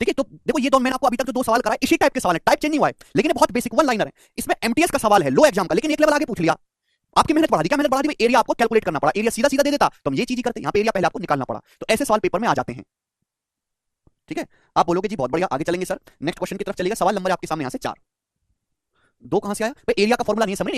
देखिए तो देखो ये दोनों मैंने आपको अभी तक जो 2 सवाल कराए इसी टाइप के सवाल है, टाइप चेंज नहीं हुआ है, लेकिन ये बहुत बेसिक वन लाइनर है। इसमें एमटीएस का सवाल है, लो एग्जाम का, लेकिन एक लेवल आगे पूछ लिया। आपकी मेहनत बढ़ा दी, क्या मेहनत बढ़ा दी, एरिया आपको कैलकुलेट करना पड़ा, एरिया सीधा सीधा दे देता तो हम ये चीज ही करते, यहाँ पे एरिया पहले आपको निकालना पड़ा। तो ऐसे सवाल पेपर में आ जाते हैं, ठीक है। आप बोलोगे जी बहुत बढ़िया, आगे चलेंगे सर, नेक्स्ट क्वेश्चन की तरफ चलेगा। सवाल नंबर आपके सामने यहाँ से 4, 2 कहां से आया, एरिया का फॉर्मूला नहीं समझ